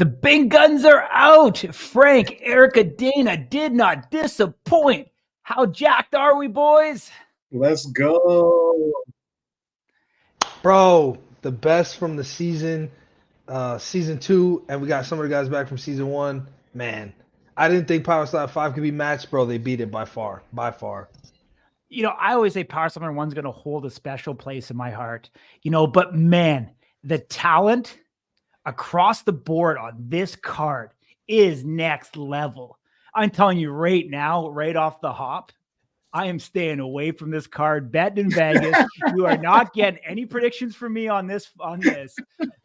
The big guns are out. Frank, Erica, Dana did not disappoint. How jacked are we, boys? Let's go. Bro, the best from the season, season 2, and we got some of the guys back from season 1. Man, I didn't think Power Slap 5 could be matched, bro. They beat it by far. By far. You know, I always say Power Slammer 1's going to hold a special place in my heart. You know, but man, the talent across the board on this card is next level. I'm telling you right now, right off the hop, I am staying away from this card. Betting in Vegas, you are not getting any predictions from me on this.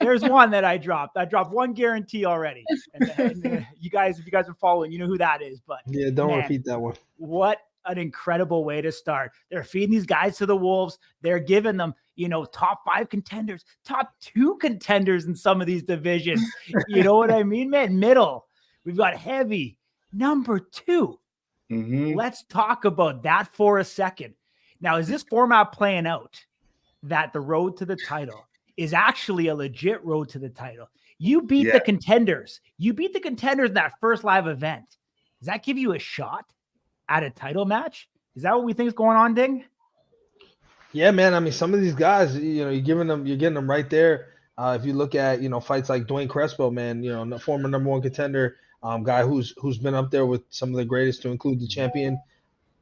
There's one that I dropped. I dropped one guarantee already. And you guys, if you guys are following, you know who that is. But yeah, don't repeat that one. What an incredible way to start. They're feeding these guys to the wolves. They're giving them, you know, top 5 contenders, top 2 contenders in some of these divisions. You know what I mean, man? Middle. We've got heavy. Number 2. Let's talk about that for a second. Now, is this format playing out that the road to the title is actually a legit road to the title? You beat the contenders. You beat the contenders in that first live event. Does that give you a shot at a title match? Is that what we think is going on, Ding? Yeah, man. I mean, some of these guys, you know, you're getting them right there. If you look at, you know, fights like Dwayne Crespo, man, you know, the former number 1 contender, guy who's been up there with some of the greatest, to include the champion.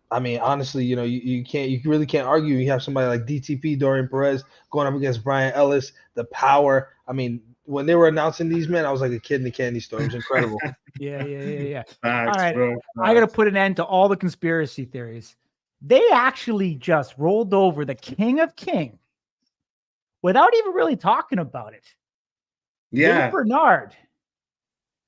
I mean, honestly, you know, you really can't argue. You have somebody like DTP, Dorian Perez, going up against Brian Ellis, the power. I mean, when they were announcing these, man, I was like a kid in a candy store. It was incredible. Yeah. Facts, all right, bro, I got to put an end to all the conspiracy theories. They actually just rolled over the King of King without even really talking about it. Yeah, Billy Bernard.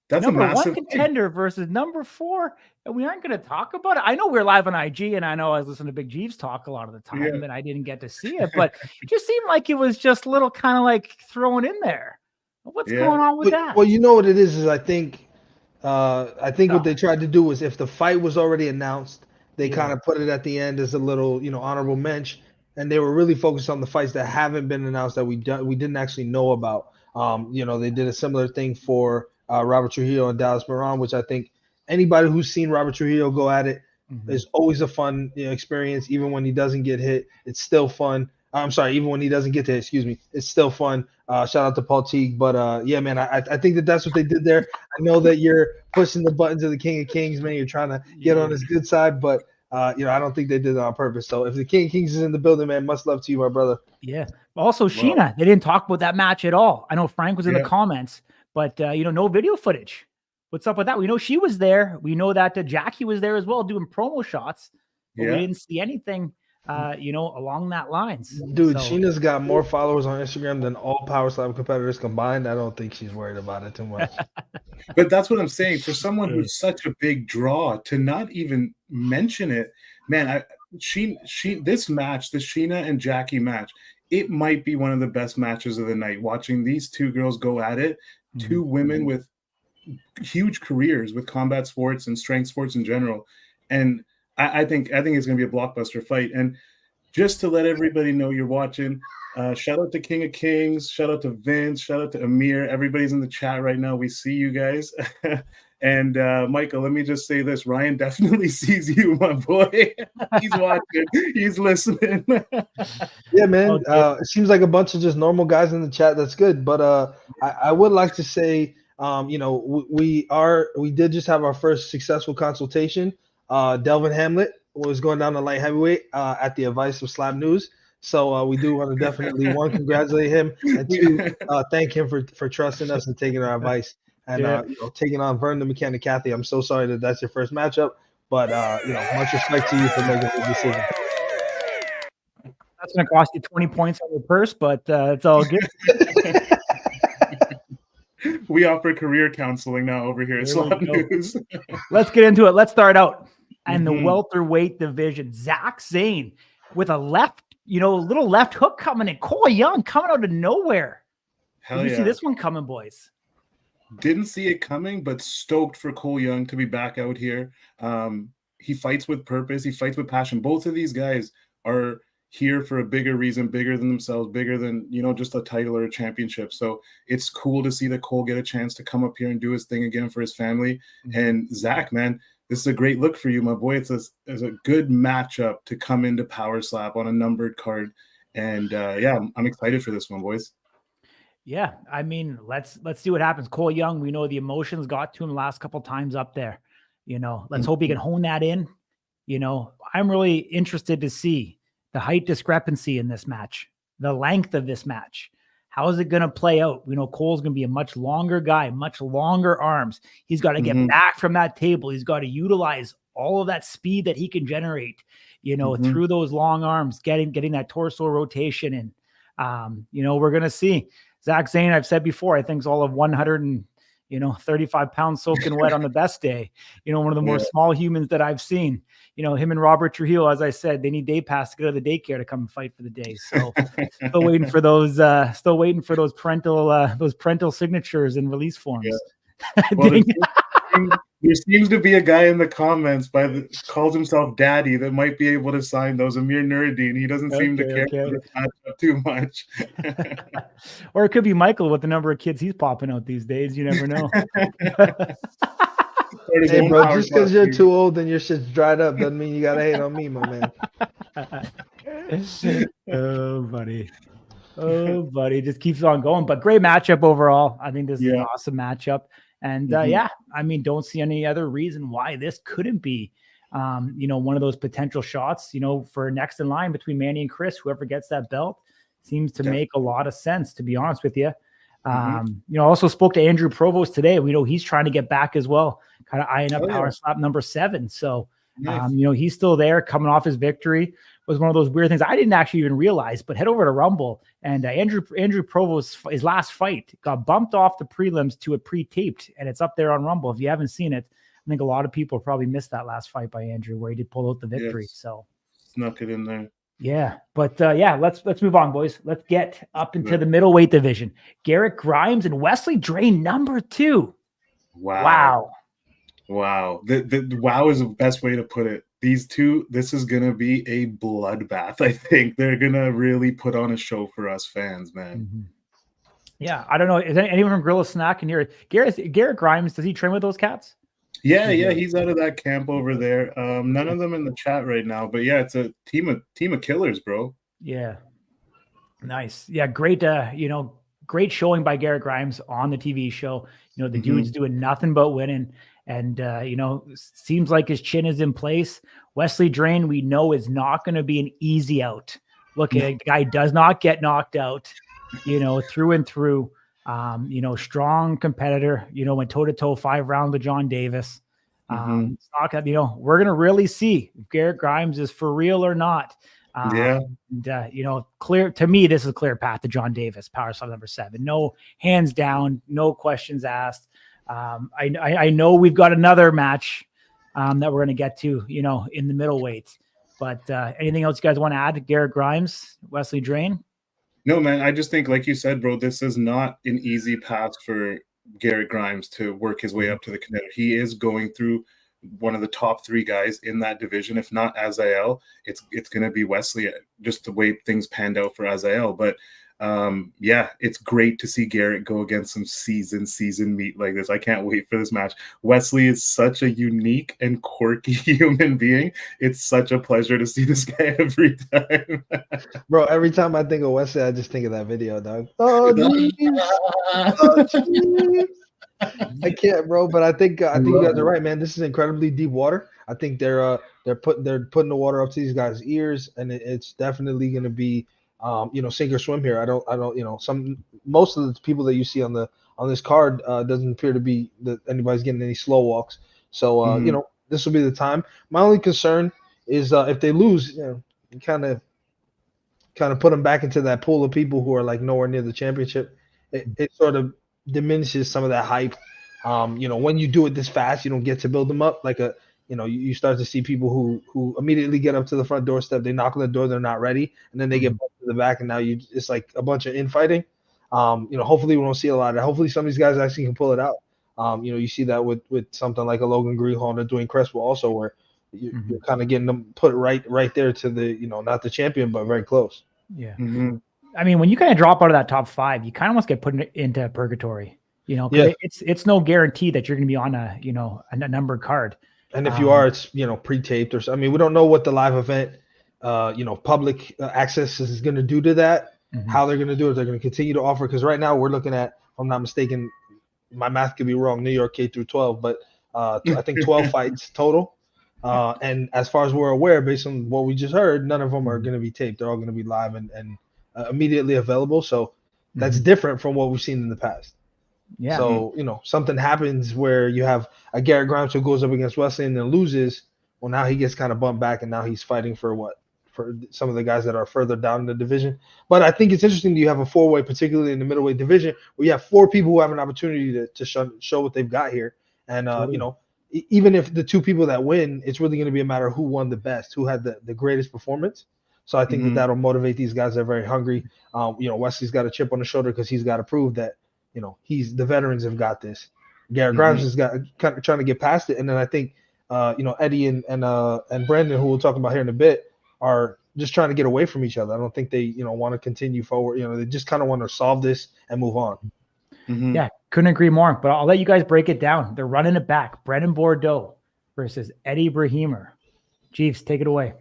that's number a massive 1 contender versus number 4, and we aren't going to talk about it. I know we're live on IG, and I know I was listening to Big Jeeves talk a lot of the time, and I didn't get to see it, but it just seemed like it was just a little kind of like thrown in there. What's going on with that? Well, you know what it is I think what they tried to do was, if the fight was already announced, they kind of put it at the end as a little, you know, honorable mention, and they were really focused on the fights that haven't been announced that we didn't actually know about. You know, they did a similar thing for Robert Trujillo and Dallas Moran, which I think anybody who's seen Robert Trujillo go at it is always a fun, you know, experience. Even when he doesn't get hit, it's still fun. I'm sorry, even when he doesn't get to hit, excuse me, it's still fun. Shout out to Paul Teague. But yeah, man, I think that's what they did there. I know that you're pushing the buttons of the King of Kings, man. You're trying to get on his good side, but you know, I don't think they did it on purpose. So if the King of Kings is in the building, man, much love to you, my brother. Yeah. Also, Sheena, they didn't talk about that match at all. I know Frank was in the comments, but you know, no video footage. What's up with that? We know she was there. We know that Jackie was there as well, doing promo shots, but we didn't see anything, you know, along that lines. Dude, Sheena's got more followers on Instagram than all Power Slam competitors combined. I don't think she's worried about it too much. But that's what I'm saying. For someone who's such a big draw, to not even mention it, man, this match, the Sheena and Jackie match, it might be one of the best matches of the night. Watching these 2 girls go at it, 2 women with huge careers with combat sports and strength sports in general, and I think it's going to be a blockbuster fight. And just to let everybody know you're watching, shout out to King of Kings, shout out to Vince, shout out to Amir. Everybody's in the chat right now. We see you guys. And Michael, let me just say this: Ryan definitely sees you, my boy. He's watching, he's listening. Yeah, man. It seems like a bunch of just normal guys in the chat. That's good. But I would like to say, you know, we did just have our first successful consultation. Delvin Hamlet was going down to light heavyweight at the advice of Slab News. So we do want to definitely, 1, congratulate him, and 2, thank him for trusting us and taking our advice and you know, taking on Vern the Mechanic Cathy. I'm so sorry that that's your first matchup, but you know, much respect to you for making the decision. That's going to cost you 20 points on your purse, but it's all good. We offer career counseling now over here at Slab News. Let's get into it. Let's start out. And the welterweight division, Zach Zane with a little left hook coming in. Cole Young coming out of nowhere. Did you see this one coming, boys? Didn't see it coming, but stoked for Cole Young to be back out here. He fights with purpose. He fights with passion. Both of these guys are here for a bigger reason, bigger than themselves, bigger than, just a title or a championship. So it's cool to see that Cole get a chance to come up here and do his thing again for his family. And Zach, man, this is a great look for you, my boy. It's a good matchup to come into Power Slap on a numbered card. And yeah, I'm excited for this one, boys. Yeah, I mean, let's see what happens. Cole Young, we know the emotions got to him the last couple times up there. Let's hope he can hone that in. I'm really interested to see the height discrepancy in this match, the length of this match. How is it going to play out? We know Cole's going to be a much longer guy, much longer arms. He's got to get back from that table. He's got to utilize all of that speed that he can generate, through those long arms, getting that torso rotation in. We're going to see. Zach Zane, I've said before, I think is all of 135 pounds soaking wet on the best day. One of the more small humans that I've seen. Him and Robert Trujillo, as I said, they need day pass to go to the daycare to come and fight for the day. So still waiting for those parental signatures and release forms. Yeah. Well, there seems to be a guy in the comments calls himself Daddy that might be able to sign those. Amir Nuruddin. He doesn't seem to care for this matchup too much. Or it could be Michael with the number of kids he's popping out these days. You never know. Hey, bro, just because you're too old and your shit's dried up doesn't mean you got to hate on me, my man. Oh, buddy. Just keeps on going. But great matchup overall. I think this is an awesome matchup. And don't see any other reason why this couldn't be, one of those potential shots, for next in line between Manny and Chris. Whoever gets that belt seems to make a lot of sense, to be honest with you. Also spoke to Andrew Provost today. We know he's trying to get back as well, kind of eyeing up Power Slap number 7. So, nice. He's still there, coming off his victory. Was one of those weird things I didn't actually even realize, but head over to Rumble and Andrew Provost, his last fight got bumped off the prelims to a pre-taped, and it's up there on Rumble. If you haven't seen it, I think a lot of people probably missed that last fight by Andrew where he did pull out the victory. Yes. So snuck it in there. Yeah, but let's move on, boys. Let's get up into the middleweight division. Garrett Grimes and Wesley Drain, number 2. Wow. The wow is the best way to put it. These two, this is going to be a bloodbath. I think they're going to really put on a show for us fans, man. Mm-hmm. Yeah, I don't know. Is anyone from Gorilla Snack in here? Garrett Grimes, does he train with those cats? Yeah, he's out of that camp over there. None of them in the chat right now, but yeah, it's a team of killers, bro. Yeah. Nice. Yeah, great great showing by Garrett Grimes on the TV show. The dude's doing nothing but winning. And, seems like his chin is in place. Wesley Drain, we know, is not going to be an easy out. Look, a guy does not get knocked out, through and through. Strong competitor, went toe-to-toe 5 rounds with John Davis. It's not gonna, we're going to really see if Garrett Grimes is for real or not. Clear to me, this is a clear path to John Davis, Power Slap number 7. No hands down, no questions asked. I know we've got another match that we're going to get to, in the middleweights, but anything else you guys want to add to Garrett Grimes, Wesley Drain? No, man, I just think, like you said, bro, this is not an easy path for Garrett Grimes to work his way up to the contender. He is going through one of the top 3 guys in that division. If not Azael, it's going to be Wesley, just the way things panned out for Azael. But it's great to see Garrett go against some seasoned meat like this. I can't wait for this match. Wesley is such a unique and quirky human being. It's such a pleasure to see this guy every time. Bro, every time I think of Wesley, I just think of that video, dog. Oh, geez. I can't, bro, but I think you guys are right, man. This is incredibly deep water. I think they're putting the water up to these guys' ears, and it's definitely going to be sink or swim here. I don't, most of the people that you see on this card doesn't appear to be that anybody's getting any slow walks. So, this will be the time. My only concern is if they lose, you kind of put them back into that pool of people who are like nowhere near the championship. It sort of diminishes some of that hype. When you do it this fast, you don't get to build them up like you start to see people who immediately get up to the front doorstep, they knock on the door, they're not ready, and then they get bumped to the back, and now it's like a bunch of infighting. Hopefully we won't see a lot of that. Hopefully some of these guys actually can pull it out. You see that with something like a Logan Greenholm or Dwayne Crespo also, where you're kind of getting them put right there to the, not the champion, but very close. Yeah. Mm-hmm. I mean, when you kind of drop out of that top 5, you kind of almost get put into purgatory, 'cause Yeah. it's no guarantee that you're going to be on a numbered card. And if you are, it's, pre-taped or I mean, we don't know what the live event, public access is going to do to that, how they're going to do it. They're going to continue to offer, because right now we're looking at, if I'm not mistaken, my math could be wrong, New York K through 12, but I think 12 fights total. And as far as we're aware, based on what we just heard, none of them are going to be taped. They're all going to be live and immediately available. So that's different from what we've seen in the past. Yeah. So, something happens where you have a Garrett Grimes who goes up against Wesley and then loses. Well, now he gets kind of bumped back, and now he's fighting for some of the guys that are further down in the division. But I think it's interesting that you have a 4-way, particularly in the middleweight division, where you have 4 people who have an opportunity to show what they've got here. And, even if the 2 people that win, it's really going to be a matter of who won the best, who had the greatest performance. So I think that'll motivate these guys. They're very hungry. Wesley's got a chip on the shoulder because he's got to prove that, the veterans have got this. Garrett Grimes has got kind of trying to get past it. And then I think, Eddie and Brandon, who we'll talk about here in a bit, are just trying to get away from each other. I don't think they, want to continue forward. They just kind of want to solve this and move on. Yeah, couldn't agree more. But I'll let you guys break it down. They're running it back. Brennan Bordeaux versus Eddie Brahimer. Jeeves, take it away.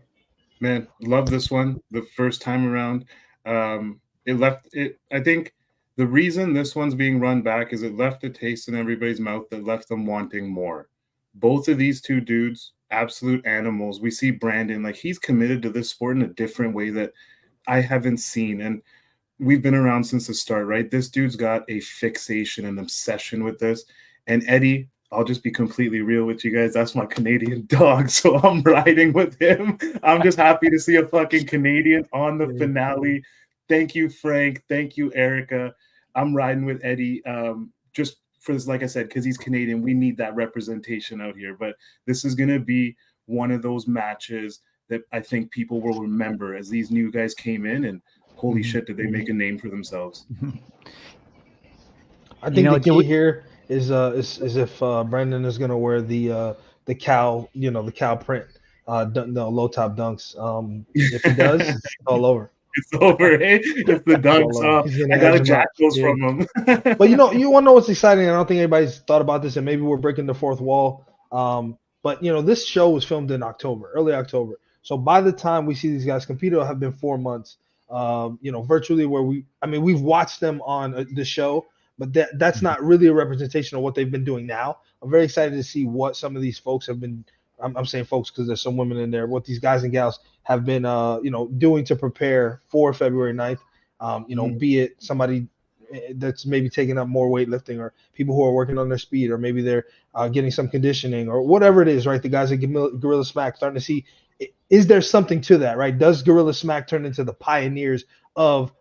Man, love this one. The first time around, I think the reason this one's being run back is it left a taste in everybody's mouth that left them wanting more. Both of these 2 dudes, absolute animals. We see Brandon, he's committed to this sport in a different way that I haven't seen. And we've been around since the start, right? This dude's got a fixation and obsession with this. And Eddie, I'll just be completely real with you guys. That's my Canadian dog. So I'm riding with him. I'm just happy to see a fucking Canadian on the finale. Thank you, Frank. Thank you, Erica. I'm riding with Eddie. Just for this, like I said, because he's Canadian, we need that representation out here. But this is going to be one of those matches that I think people will remember as these new guys came in, and holy shit, did they make a name for themselves. I think the key here is if Brandon is going to wear the cow, the cow print, the low top dunks. If he does, it's all over. It's over, eh? If the dunks off, I got to jack those from him. But you want to know what's exciting? I don't think anybody's thought about this, and maybe we're breaking the 4th wall. But this show was filmed in early October. So by the time we see these guys compete, it'll have been 4 months. Virtually where we've watched them on the show, but that's not really a representation of what they've been doing now. I'm very excited to see what some of these folks have been. I'm saying folks because there's some women in there. What these guys and gals have been, doing to prepare for February 9th. Be it somebody that's maybe taking up more weightlifting, or people who are working on their speed, or maybe they're getting some conditioning, or whatever it is. Right, the guys at Gorilla Smack starting to see. Is there something to that, right? Does Gorilla Smack turn into the pioneers of,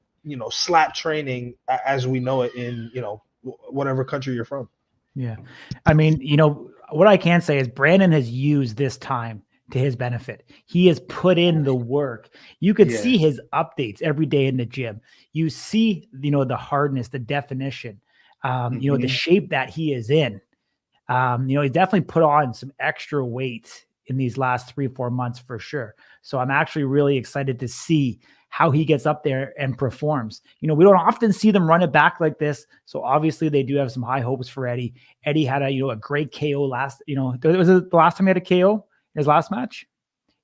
slap training as we know it in, whatever country you're from? Yeah. I mean, what I can say is Brandon has used this time to his benefit. He has put in the work. You could see his updates every day in the gym. You see, the hardness, the definition, the shape that he is in. He's definitely put on some extra weight in these last 3-4 months for sure. So I'm actually really excited to see how he gets up there and performs. We don't often see them run it back like this. So obviously they do have some high hopes for Eddie. Eddie had a great KO was it the last time he had a KO in his last match?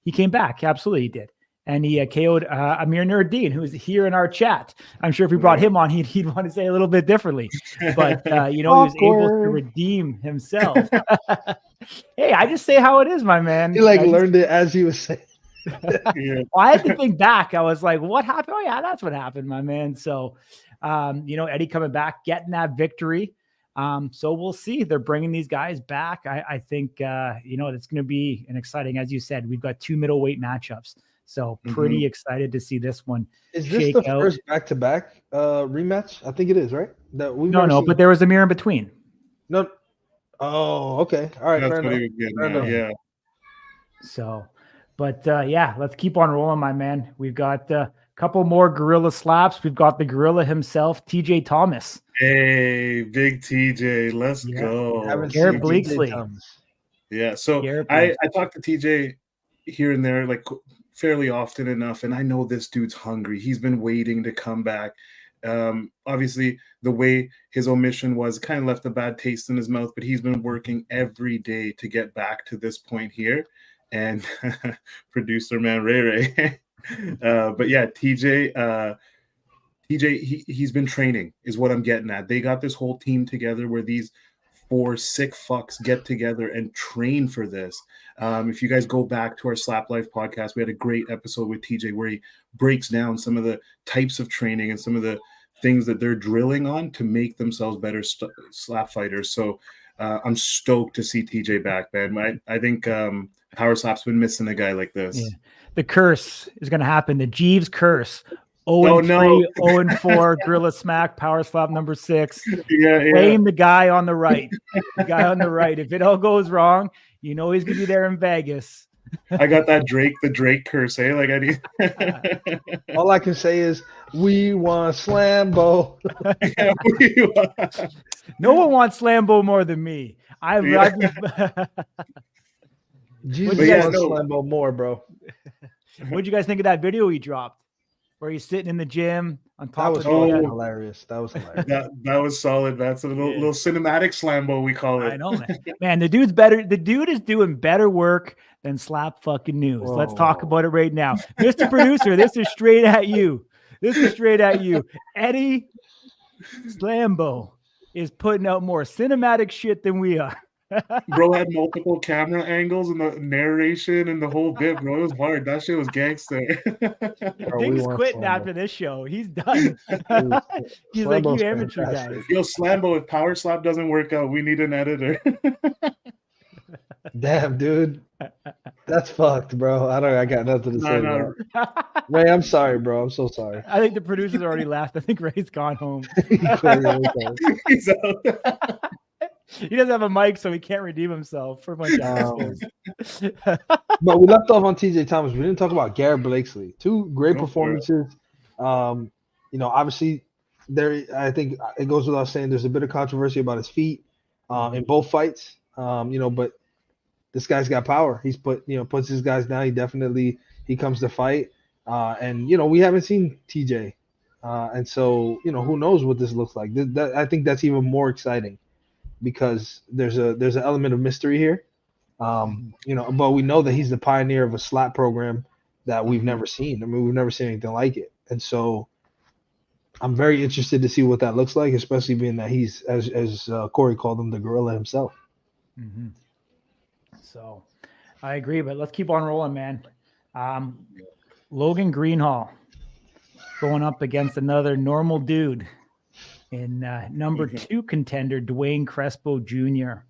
He came back. Absolutely he did. And he KO'd Amir Nuruddin, who is here in our chat. I'm sure if we brought him on, he'd want to say a little bit differently. But, he was able to redeem himself. Hey, I just say how it is, my man. He learned it as he was saying. Well, I had to think back. I was like, what happened? Oh, yeah, that's what happened, my man. So, Eddie coming back, getting that victory. So we'll see. They're bringing these guys back. I think, it's going to be an exciting, as you said, we've got 2 middleweight matchups. So pretty excited to see this one. Is this the first back-to-back rematch? I think it is, right? No, but there was a mirror in between. No. Oh, okay. All right. That's what he was getting at, yeah. So, but let's keep on rolling, my man. We've got a couple more gorilla slaps. We've got the gorilla himself, TJ Thomas. Hey, big TJ. Let's go. Garrett Bleaksley. Yeah, so I talked to TJ here and there, like fairly often enough. And I know this dude's hungry. He's been waiting to come back. Obviously, the way his omission was kind of left a bad taste in his mouth, but he's been working every day to get back to this point here. And producer man Ray Ray. But yeah, TJ, he's been training, is what I'm getting at. They got this whole team together where these 4 sick fucks get together and train for this. If you guys go back to our Slap Life podcast, we had a great episode with TJ where he breaks down some of the types of training and some of the things that they're drilling on to make themselves better slap fighters. So I'm stoked to see TJ back, man. I think Power Slap's been missing a guy like this. Yeah. The curse is going to happen. The Jeeves curse. 0-3, 0-4, Gorilla Smack, Power Slap number 6. Blame the guy on the right. The guy on the right. If it all goes wrong, you know he's gonna be there in Vegas. I got that the Drake curse, eh? Like I need. All I can say is we want Slambo. No one wants Slambo more than me. Jesus wants Slambo more, bro. What'd you guys think of that video he dropped? Where he's sitting in the gym on top of the hilarious. That was hilarious. That was solid. That's a little cinematic Slambo, we call it. I know, man. Man, the dude's better. The dude is doing better work than Slap fucking News. Whoa. Let's talk about it right now. Mr. Producer, this is straight at you. Eddie Slambo is putting out more cinematic shit than we are. Bro had multiple camera angles and the narration and the whole bit, bro. It was hard. That shit was gangster. Thing's quitting after this show. He's done. He's like, you amateur guys. Yo, Slambo, if Power Slap doesn't work out, we need an editor. Damn, dude. That's fucked, bro. I got nothing to say. No. Ray, I'm sorry, bro. I'm so sorry. I think the producers already laughed. I think Ray's gone home. He's out. He doesn't have a mic, so he can't redeem himself for my job. But we left off on TJ Thomas. We didn't talk about Garrett Blakesley. 2 great performances. Obviously, I think it goes without saying there's a bit of controversy about his feet in both fights. But this guy's got power. He's puts his guys down. He comes to fight. We haven't seen TJ. And so, who knows what this looks like. I think that's even more exciting. Because there's an element of mystery here, but we know that he's the pioneer of a slap program that we've never seen. I mean, we've never seen anything like it, and so I'm very interested to see what that looks like, especially being that he's, as Corey called him, the gorilla himself. Mm-hmm. So, I agree, but let's keep on rolling, man. Logan Greenhall going up against another normal dude. In number 2 contender, Dwayne Crespo Jr.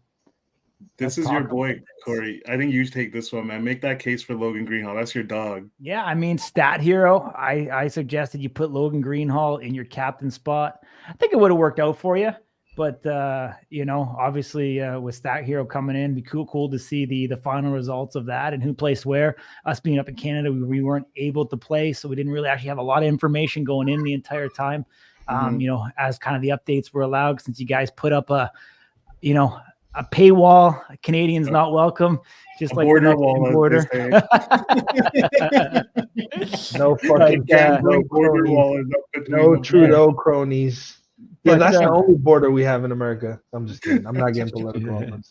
This is your boy, Corey. I think you should take this one, man. Make that case for Logan Greenhall. That's your dog. Yeah, I mean, Stat Hero. I suggested you put Logan Greenhall in your captain spot. I think it would have worked out for you. But, obviously with Stat Hero coming in, it'd be cool to see the final results of that and who placed where. Us being up in Canada, we weren't able to play, so we didn't really actually have a lot of information going in the entire time. As kind of the updates were allowed, since you guys put up a paywall, Canadians not welcome, just like border wall. Border. No fucking no border wall. No Trudeau cronies. Yeah, that's the only border we have in America. I'm just kidding. I'm not getting political.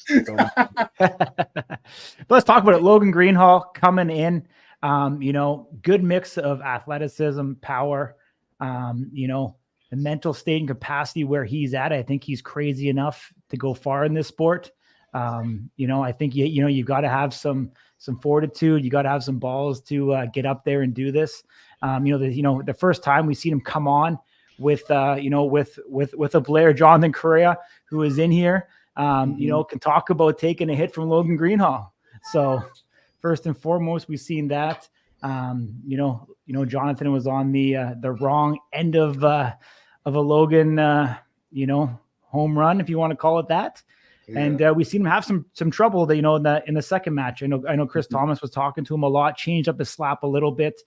But let's talk about it. Logan Greenhall coming in, good mix of athleticism, power, the mental state and capacity where he's at. I think he's crazy enough to go far in this sport. I think you've got to have some fortitude. You got to have some balls to get up there and do this. The first time we seen him come on with a Blair, Jonathan Correa, who is in here, can talk about taking a hit from Logan Greenhall. So first and foremost, we've seen that. Jonathan was on the wrong end of a Logan, home run, if you want to call it that. Yeah. And we've seen him have some trouble that, in the second match. I know Chris Thomas was talking to him a lot, changed up his slap a little bit.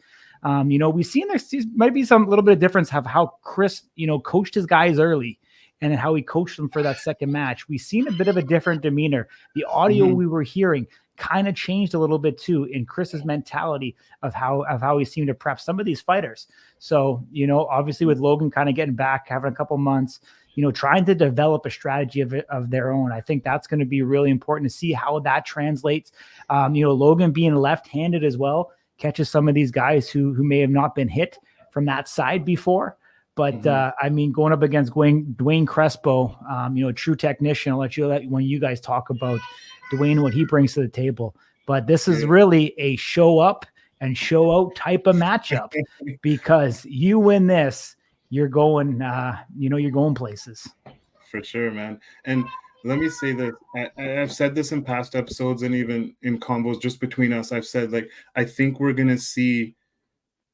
We've seen there might be some little bit of difference of how Chris, coached his guys early and how he coached them for that second match. We've seen a bit of a different demeanor. The audio we were hearing kind of changed a little bit too in Chris's mentality of how he seemed to prep some of these fighters. So, you know, obviously with Logan kind of getting back, having a couple months, you know, trying to develop a strategy of their own. I think that's going to be really important to see how that translates. You know, Logan being left-handed as well catches some of these guys who may have not been hit from that side before. But I mean, going up against Dwayne Crespo, you know, a true technician. I'll let when you guys talk about Dwayne, what he brings to the table. But this is really a show up and show out type of matchup, because you win this, you're going, you know, you're going places. For sure, man. And let me say that I've said this in past episodes and even in combos just between us. I've said, like, I think we're going to see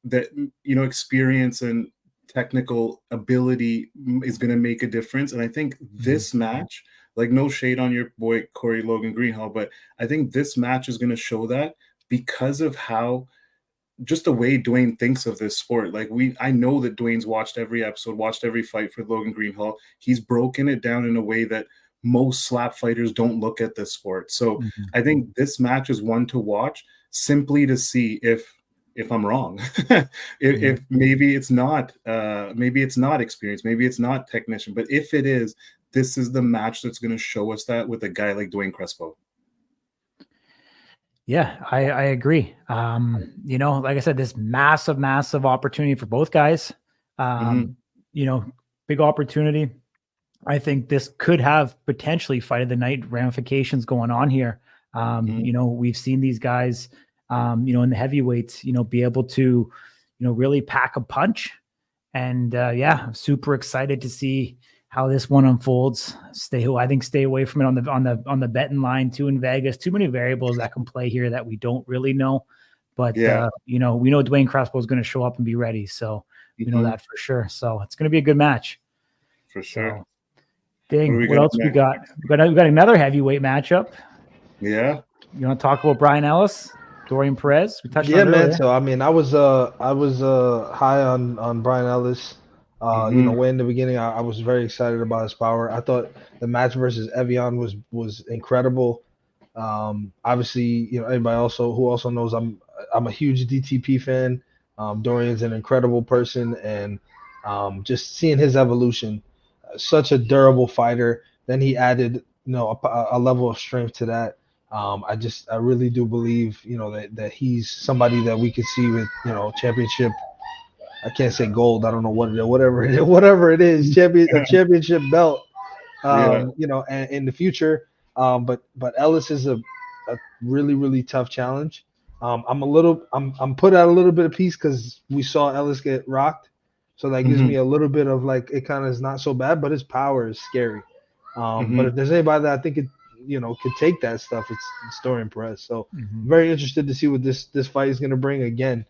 that, you know, experience and technical ability is going to make a difference. And I think this match, like, no shade on your boy Corey Logan Greenhall, but I think this match is going to show that, because of how just the way Dwayne thinks of this sport. Like, I know that Dwayne's watched every episode, watched every fight for Logan Greenhall. He's broken it down in a way that most slap fighters don't look at this sport. So I think this match is one to watch, simply to see if I'm wrong, if maybe it's not experience, maybe it's not technician, but if it is, this is the match that's going to show us that with a guy like Dwayne Crespo. Yeah, I agree. You know, like I said, this massive opportunity for both guys. You know, big opportunity. I think this could have potentially fight of the night ramifications going on here. You know, we've seen these guys, you know, in the heavyweights, you know, be able to, you know, really pack a punch. And yeah, I'm super excited to see how this one unfolds. Stay away from it on the betting line too in Vegas. Too many variables that can play here that we don't really know. But you know, we know Dwayne Crespo is going to show up and be ready. So we know that for sure. So it's going to be a good match. For sure. So, dang, what else we got? We got another heavyweight matchup. Yeah. You want to talk about Brian Ellis, Dorian Perez? We touched on it man. earlier. So I mean, I was high on Brian Ellis. You know, way in the beginning, I was very excited about his power. I thought the match versus Evian was incredible. Obviously, you know, anybody who also knows I'm a huge DTP fan. Dorian's an incredible person, and just seeing his evolution, such a durable fighter. Then he added, you know, a level of strength to that. I really do believe, you know, that he's somebody that we could see with, you know, championship. I can't say gold. I don't know whatever it is, a championship belt. You know, and in the future. But Ellis is a really, really tough challenge. I'm put out a little bit of peace because we saw Ellis get rocked, so that gives me a little bit of, like, it kind of is not so bad, but his power is scary. But if there's anybody that I think could take that stuff, it's Dorian Perez. So very interested to see what this fight is going to bring again.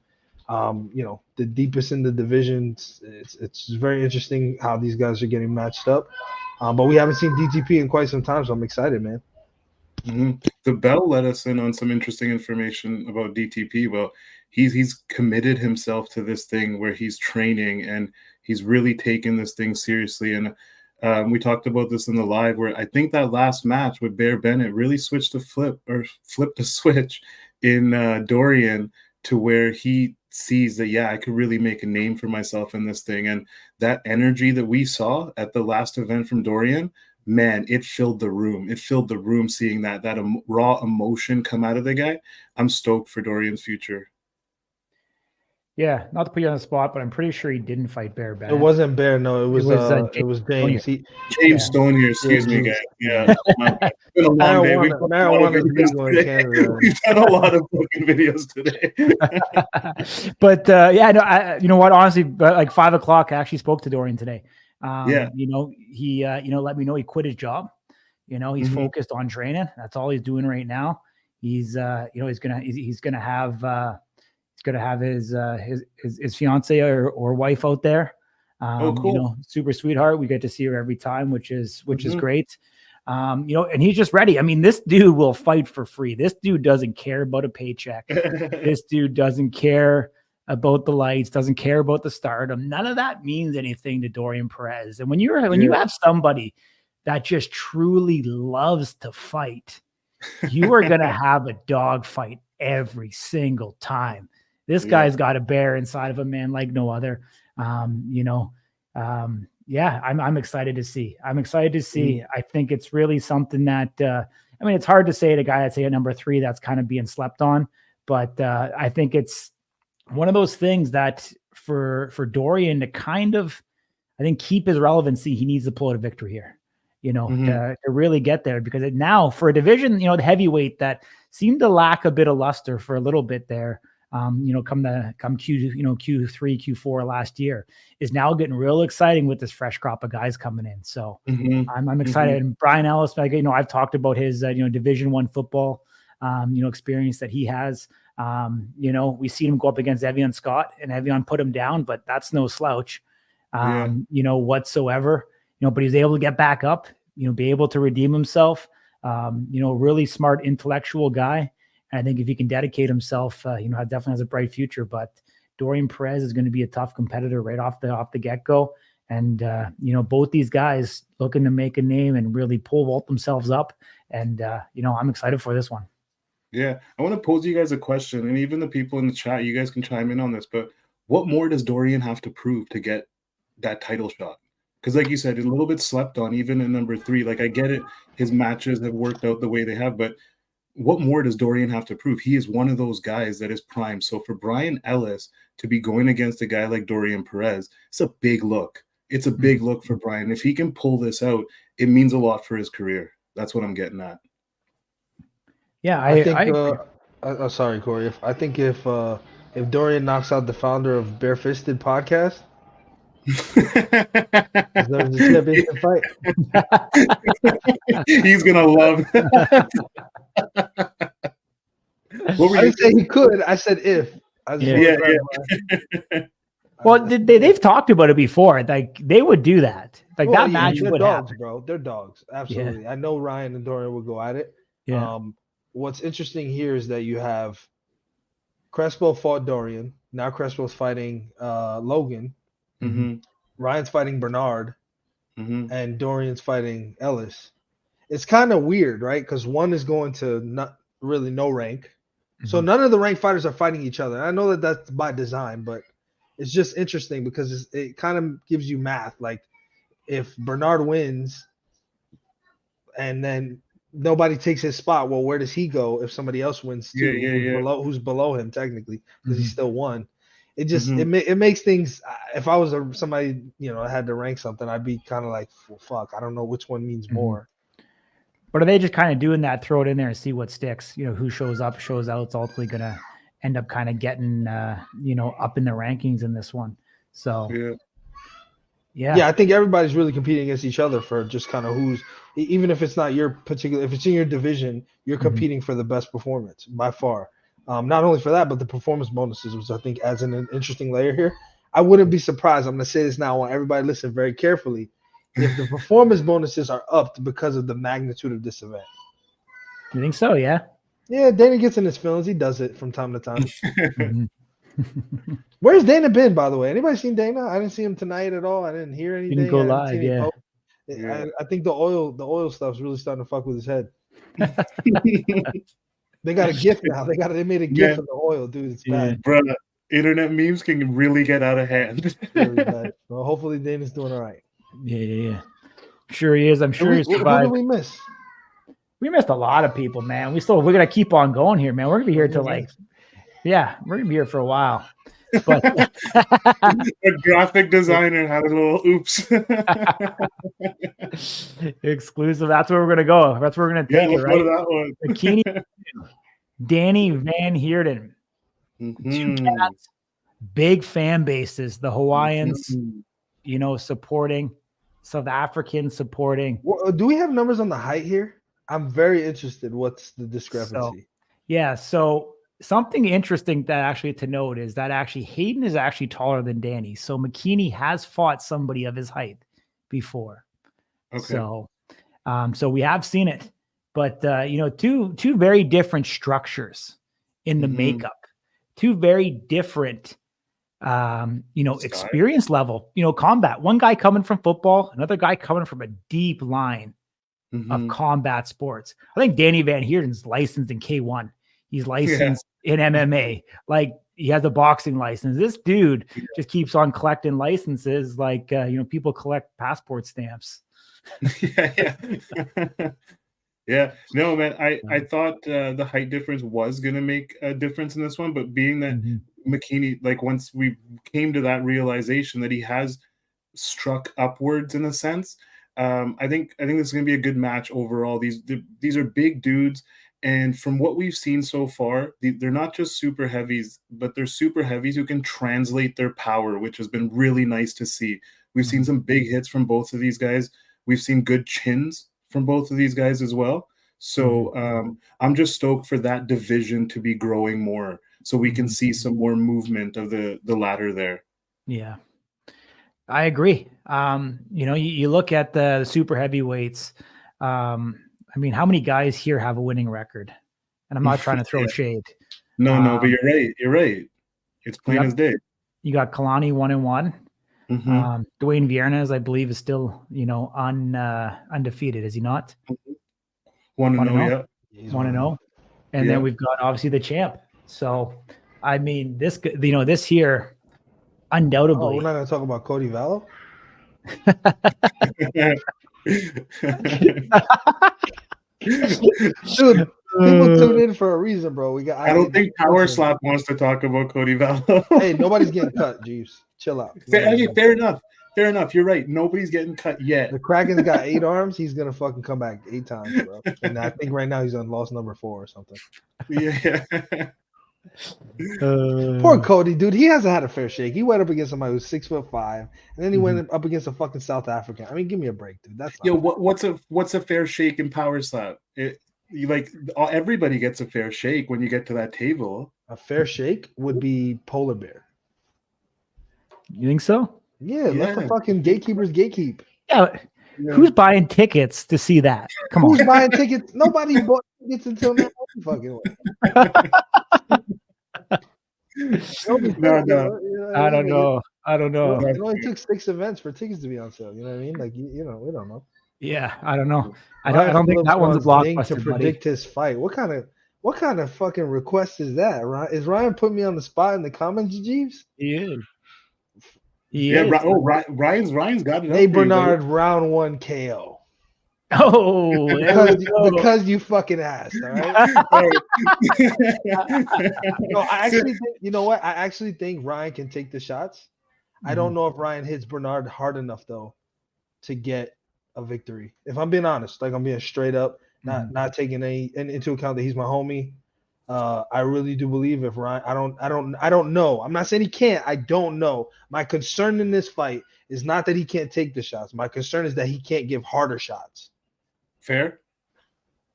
You know, the deepest in the division. It's very interesting how these guys are getting matched up. But we haven't seen DTP in quite some time, so I'm excited, man. The Bell let us in on some interesting information about DTP. Well, he's committed himself to this thing where he's training and he's really taken this thing seriously. And we talked about this in the live, where I think that last match with Bear Bennett really flipped the switch in Dorian, to where he sees that, I could really make a name for myself in this thing. And that energy that we saw at the last event from Dorian, man, it filled the room. It filled the room seeing that raw emotion come out of the guy. I'm stoked for Dorian's future. Yeah, not to put you on the spot, but I'm pretty sure he didn't fight Bear Bennett. It wasn't Bear, no. It was James. James Stone here, excuse me, guys. Yeah, it's been a long day. We've done a lot of fucking videos today. But you know what? Honestly, but like 5 o'clock, I actually spoke to Dorian today. You know, he let me know he quit his job. You know, he's focused on training. That's all he's doing right now. He's he's gonna have his fiance or wife out there. Cool. You know, super sweetheart. We get to see her every time, which is great. You know, and he's just ready. I mean, this dude will fight for free. This dude doesn't care about a paycheck. This dude doesn't care about the lights, doesn't care about the stardom. None of that means anything to Dorian Perez. And when you have somebody that just truly loves to fight, you are going to have a dog fight every single time. This guy's got a bear inside of a man like no other. Yeah, I'm excited to see. I think it's really something that, it's hard to say to a guy that's at number 3 that's kind of being slept on, but I think it's one of those things that for Dorian to kind of, I think, keep his relevancy, he needs to pull out a victory here, to really get there, because now for a division, the heavyweight that seemed to lack a bit of luster for a little bit there, come Q3, Q4 last year, is now getting real exciting with this fresh crop of guys coming in. So I'm excited. And Brian Ellis, I've talked about his, Division I football, experience that he has. We see him go up against Evian Scott, and Evian put him down, but that's no slouch, whatsoever, but he's able to get back up, be able to redeem himself, really smart, intellectual guy. And I think if he can dedicate himself, definitely has a bright future. But Dorian Perez is going to be a tough competitor right off the get-go. And, both these guys looking to make a name and really vault themselves up. And, I'm excited for this one. Yeah. I want to pose you guys a question, and even the people in the chat, you guys can chime in on this, but what more does Dorian have to prove to get that title shot? Because like you said, he's a little bit slept on, even in number 3. Like, I get it. His matches have worked out the way they have, but what more does Dorian have to prove? He is one of those guys that is prime. So for Brian Ellis to be going against a guy like Dorian Perez, it's a big look. It's a big look for Brian. If he can pull this out, it means a lot for his career. That's what I'm getting at. Yeah, I think. Sorry, Corey. I think if Dorian knocks out the founder of Barefisted Podcast, deserves a championship fight. He's gonna love. I didn't say he could. I said if. Well, they've talked about it before. Like, they would do that. Like, that match would dogs, happen. bro. They're dogs. Absolutely. Yeah. I know Ryan and Dorian would go at it. Yeah. What's interesting here is that you have Crespo fought Dorian. Now Crespo's fighting Logan. Mm-hmm. Ryan's fighting Bernard. And Dorian's fighting Ellis. It's kind of weird, right? Because one is going to not really no rank. So none of the ranked fighters are fighting each other. I know that that's by design, but it's just interesting because it kind of gives you math. Like, if Bernard wins and then nobody takes his spot, well, where does he go if somebody else wins too? Who's below him technically, because he still won. It just it makes things. If I was somebody, I had to rank something, I'd be kind of like, well, fuck, I don't know which one means more. But are they just kind of doing that, throw it in there and see what sticks? Who shows up, shows out. It's ultimately going to end up kind of getting, up in the rankings in this one. So, yeah, I think everybody's really competing against each other for just kind of who's, even if it's not your particular, if it's in your division, you're competing for the best performance by far. Not only for that, but the performance bonuses, which I think adds an interesting layer here. I wouldn't be surprised. I'm going to say this now. I want everybody to listen very carefully. If the performance bonuses are upped because of the magnitude of this event. You think so? Yeah. Yeah, Dana gets in his feelings. He does it from time to time. Where's Dana been, by the way? Anybody seen Dana? I didn't see him tonight at all. I didn't hear anything. Didn't go live. Yeah. I think the oil stuff's really starting to fuck with his head. They got a gift now. They made a gift of the oil, dude. It's bad. Bro, internet memes can really get out of hand. Really bad. Well, hopefully Dana's doing all right. Yeah. Sure he is. I'm sure he survived. Who did we miss? We missed a lot of people, man. We're gonna keep on going here, man. We're gonna be here till we're gonna be here for a while. But a graphic designer had a little oops. Exclusive. That's where we're gonna go. That's where we're gonna take it, right? That one. Bikini, Danny Van Heerden. 2 cats, big fan bases. The Hawaiians, supporting. South Africans supporting. Well, do we have numbers on the height here? I'm very interested. What's the discrepancy? So something interesting that actually to note is that actually Hayden is actually taller than Danny. So McKinney has fought somebody of his height before. Okay. So we have seen it, but two very different structures in the makeup, 2 very different experience level, combat. One guy coming from football, another guy coming from a deep line of Mhm. combat sports. I think Danny Van Heerden's licensed in K1. He's licensed in MMA. Like he has a boxing license. This dude just keeps on collecting licenses like, people collect passport stamps. Yeah, yeah. Yeah. No, man, I thought the height difference was gonna make a difference in this one, but being that Mhm. McKinney, like once we came to that realization that he has struck upwards in a sense, I think this is gonna be a good match overall. These are big dudes, and from what we've seen so far, they're not just super heavies, but they're super heavies who can translate their power, which has been really nice to see. We've seen Mhm. some big hits from both of these guys. We've seen good chins from both of these guys as well. So I'm just stoked for that division to be growing more, so we can Mhm. see some more movement of the ladder there. Yeah, I agree. You look at the super heavyweights. I mean, how many guys here have a winning record? And I'm not trying to throw Yeah. shade. No, no, but Um, you're right. You're right. It's you plain got as day. you got Kalani 1-1. Mhm. Dwayne Viernes, I believe, is still undefeated. Is he not? Wanna know, 1-0, yeah. He's 1-0. And then Yeah. we've got obviously the champ. So, I mean, this here, Oh, we're undoubtedly. not gonna talk about Cody Vallo. Dude, people tune in for a reason, bro. I don't think Power Slap wants to talk about Cody Vallo. Hey, nobody's getting cut, Jeeves. Chill out. Fair enough. Fair enough. You're right. Nobody's getting cut yet. The Kraken's got 8 arms. He's gonna fucking come back 8 times, bro. And I think right now he's on loss number 4 or something. Yeah. Poor Cody, dude. He hasn't had a fair shake. He went up against somebody who's 6'5", and then he went up against a fucking South African. I mean, give me a break, dude. That's not Yo, fair. what's a fair shake in Power Slap? Everybody gets a fair shake when you get to that table. A fair shake would be Polar Bear. You think so? Yeah, let the Yeah. fucking gatekeepers gatekeep. Yeah. Who's buying tickets to see that? Come Who's on. buying tickets? Nobody bought tickets until now. Fucking way. No. I don't know. It only took 6 events for tickets to be on sale. You know what I mean? Like, we don't know. Yeah, I don't know. I Ryan don't think Phillips that one's a wants Ning blockbuster, to buddy. predict his fight. What kind of fucking request is that, Ryan? Is Ryan putting me on the spot in the comments, Jeeves? He is. Ryan's got it. Nate Bernard round 1 KO. Oh, Because you fucking asked, all right? No, I actually think, you know what? I actually think Ryan can take the shots. I don't know if Ryan hits Bernard hard enough though to get a victory. If I'm being honest, like I'm being straight up, not taking into account that he's my homie. I really do believe if Ryan, I don't know. I'm not saying he can't. I don't know. My concern in this fight is not that he can't take the shots. My concern is that he can't give harder shots. Fair.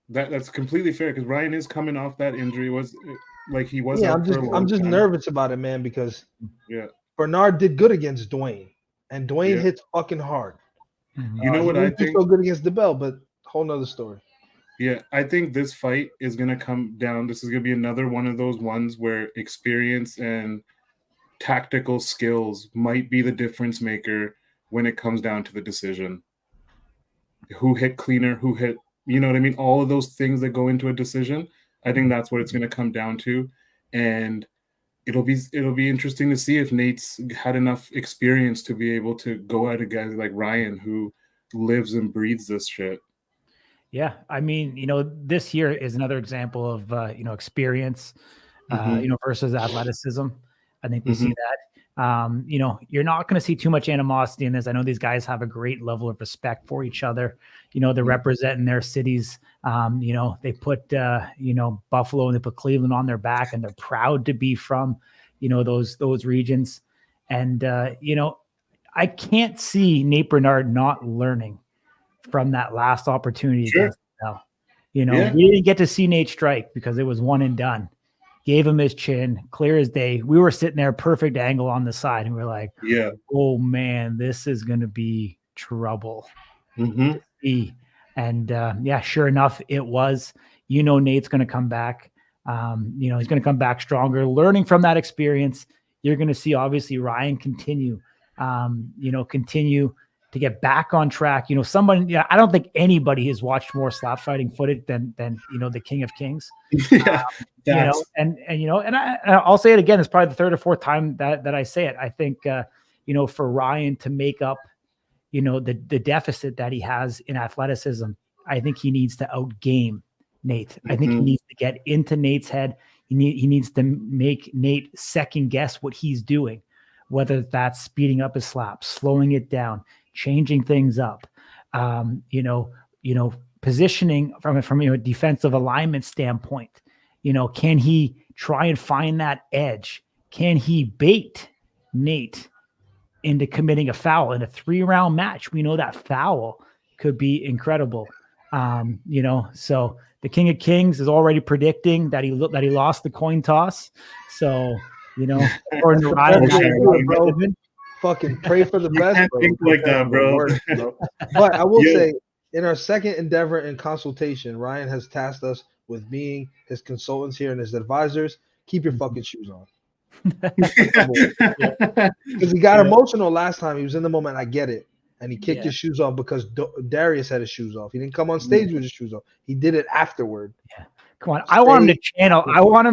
That's completely fair because Ryan is coming off that injury. He was. Yeah, out for a long I'm just time. nervous about it, man, because Yeah. Bernard did good against Dwayne, and Dwayne hits fucking hard. You know what I think? So good against DeBell, but whole nother story. Yeah, I think this fight is going to come down. This is going to be another one of those ones where experience and tactical skills might be the difference maker when it comes down to the decision. Who hit cleaner, who hit, you know what I mean? All of those things that go into a decision. I think that's what it's going to come down to. And it'll be interesting to see if Nate's had enough experience to be able to go at a guy like Ryan who lives and breathes this shit. Yeah, I mean, this here is another example of experience, versus athleticism. I think we see that. You're not going to see too much animosity in this. I know these guys have a great level of respect for each other. They're representing their cities. They put Buffalo and they put Cleveland on their back, and they're proud to be from those regions. And I can't see Nate Bernard not learning from that last opportunity against Bell. We didn't get to see Nate strike because it was one and done. Gave him his chin, clear as day. We were sitting there, perfect angle on the side, and we're like, oh man, this is going to be trouble. And sure enough, it was. Nate's going to come back. He's going to come back stronger, learning from that experience. You're going to see, obviously, Ryan continue to get back on track. You know, somebody, yeah, I don't think anybody has watched more slap fighting footage than you know, the King of Kings. Yeah, you know, and you know, and I'll say it again. It's probably the third or fourth time that I say it. I think you know, for Ryan to make up, you know, the deficit that he has in athleticism, I think he needs to outgame Nate. I think he needs to get into Nate's head. He needs to make Nate second guess what he's doing, whether that's speeding up his slap, slowing it down, changing things up, you know, positioning from you know, a defensive alignment standpoint. You know, can he try and find that edge? Can he bait Nate into committing a foul in a 3-round match? We know that foul could be incredible. You know, so the King of Kings is already predicting that he lost the coin toss. So, you know, according to Ryan, fucking pray for the best. Can't bro. think like that, bro. Worst, bro. But I will say, in our second endeavor in consultation, Ryan has tasked us with being his consultants here and his advisors. Keep your fucking shoes on. Because he got emotional last time. He was in the moment. I get it. And he kicked his shoes off because Darius had his shoes off. He didn't come on stage with his shoes off. He did it afterward. Yeah. Come on. I want him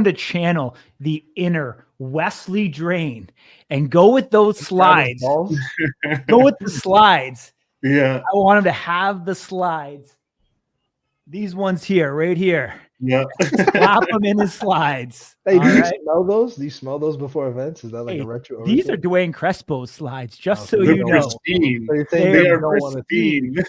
to channel the inner Wesley Drain and go with those slides. Go with the slides. Yeah. I want him to have the slides. These ones here, right here. Yeah. Slap them in his slides. Hey, do you smell those? Do you smell those before events? Is that like a retro? These are Dwayne Crespo's slides, just so you know. Pristine. So they are pristine. Look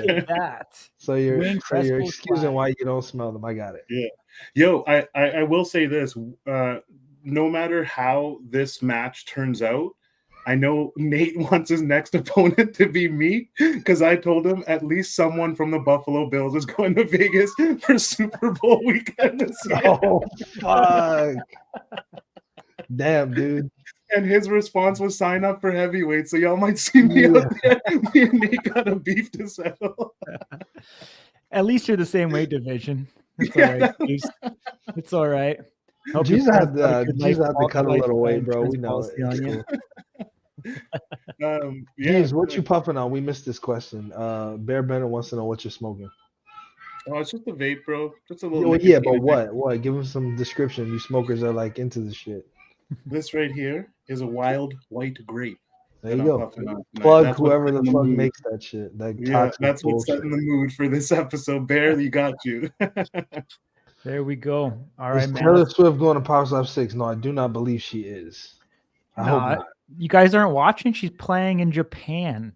at that. So you're excusing why you don't smell them. I got it. Yeah. Yo, I will say this. No matter how this match turns out, I know Nate wants his next opponent to be me because I told him at least someone from the Buffalo Bills is going to Vegas for Super Bowl weekend this year. Oh, fuck. Damn, dude. And his response was sign up for heavyweight. So y'all might see me out there. Me and Nate got a beef to settle. At least you're the same weight division. It's all right. It's all right. Jesus had to cut a little weight, bro. We know it. Jeez, what you puffing on? We missed this question. Bear Bennett wants to know what you're smoking. Oh, it's just a vape, bro. Just a little. Yeah, but what? What? Give him some description. You smokers are like into the shit. This right here is a wild white grape. There you go. Plug whoever the fuck makes that shit. That's what's setting the mood for this episode. Barely got you. There we go. All right, man. Taylor Swift going to Power Slap 6? No, I do not believe she is. I hope not. You guys aren't watching? She's playing in Japan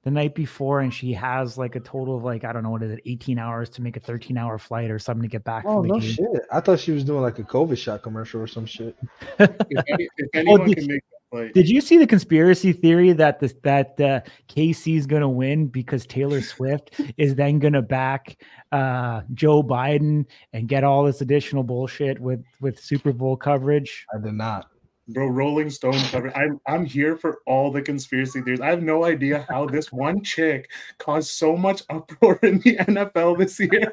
the night before, and she has like a total of like, I don't know, what is it, 18 hours to make a 13-hour flight or something to get back from the game. Shit. I thought she was doing like a COVID shot commercial or some shit. if anyone can make that flight. Did you see the conspiracy theory that KC is going to win because Taylor Swift is then going to back Joe Biden and get all this additional bullshit with Super Bowl coverage? I did not. Bro, Rolling Stone covered. I'm here for all the conspiracy theories. I have no idea how this one chick caused so much uproar in the NFL this year.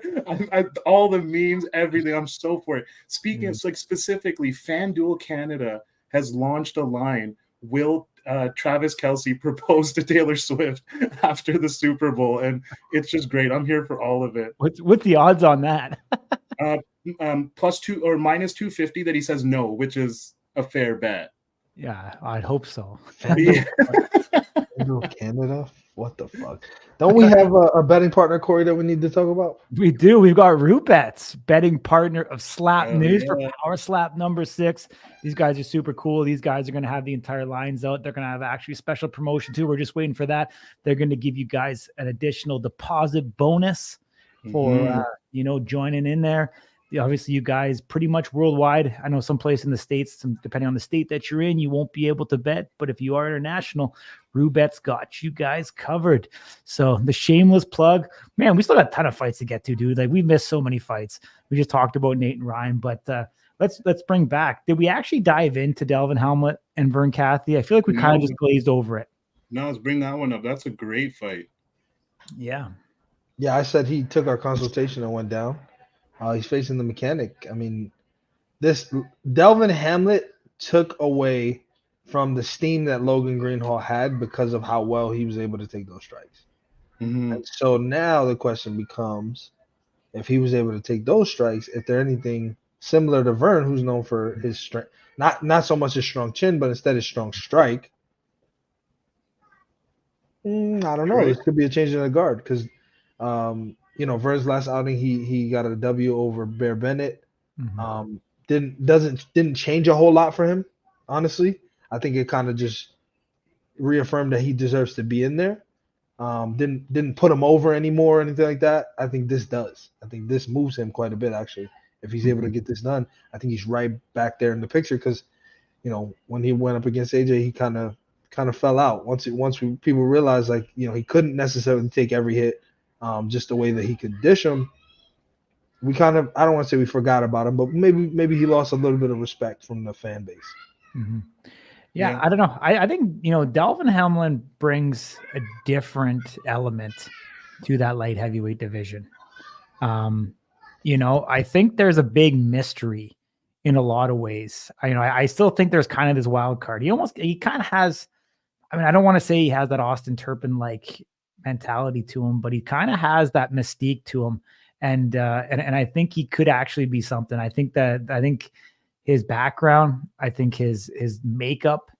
All the memes, everything. I'm so for it. Speaking of like specifically, FanDuel Canada has launched a line. Will Travis Kelce propose to Taylor Swift after the Super Bowl? And it's just great. I'm here for all of it. What's the odds on that? +2 or -250 that he says no, which is a fair bet. Yeah, I'd hope so. Canada? What the fuck? Don't we have a betting partner, Corey, that we need to talk about? We do. We've got Roobets, betting partner of Slap News for Power Slap number 6. These guys are super cool. These guys are going to have the entire lines out. They're going to have actually a special promotion too. We're just waiting for that. They're going to give you guys an additional deposit bonus for joining in there. Obviously, you guys pretty much worldwide. I know some place in the States, depending on the state that you're in, you won't be able to bet. But if you are international, Roobet's got you guys covered. So the shameless plug, man, we still got a ton of fights to get to, dude. Like we missed so many fights. We just talked about Nate and Ryan, but let's bring back. Did we actually dive into Delvin Helmut and Vern Cathy? I feel like we kind of just glazed over it. No, let's bring that one up. That's a great fight. Yeah. Yeah, I said he took our consultation and went down. He's facing the Mechanic. I mean, this Delvin Hamlet took away from the steam that Logan Greenhall had because of how well he was able to take those strikes. Mhm. And so now the question becomes, if he was able to take those strikes, if they're anything similar to Vern, who's known for his strength, not so much his strong chin, but instead his strong strike. I don't know. Right. This could be a change in the guard because, Vern's last outing he got a W over Bear Bennett. Mhm. Didn't change a whole lot for him, honestly. I think it kind of just reaffirmed that he deserves to be in there. Didn't put him over anymore or anything like that. I think this does. I think this moves him quite a bit actually. If he's able to get this done, I think he's right back there in the picture because, when he went up against AJ, he kind of fell out. People realized he couldn't necessarily take every hit, just the way that he could dish him. We I don't want to say we forgot about him, but maybe he lost a little bit of respect from the fan base. Mm-hmm. Yeah, I don't know. I think, Delvin Hamlin brings a different element to that light heavyweight division. I think there's a big mystery in a lot of ways. I still think there's kind of this wild card. He kind of has, I don't want to say he has that Austin Turpin like mentality to him, but he kind of has that mystique to him. And I think he could actually be something. I think his background, I think his makeup,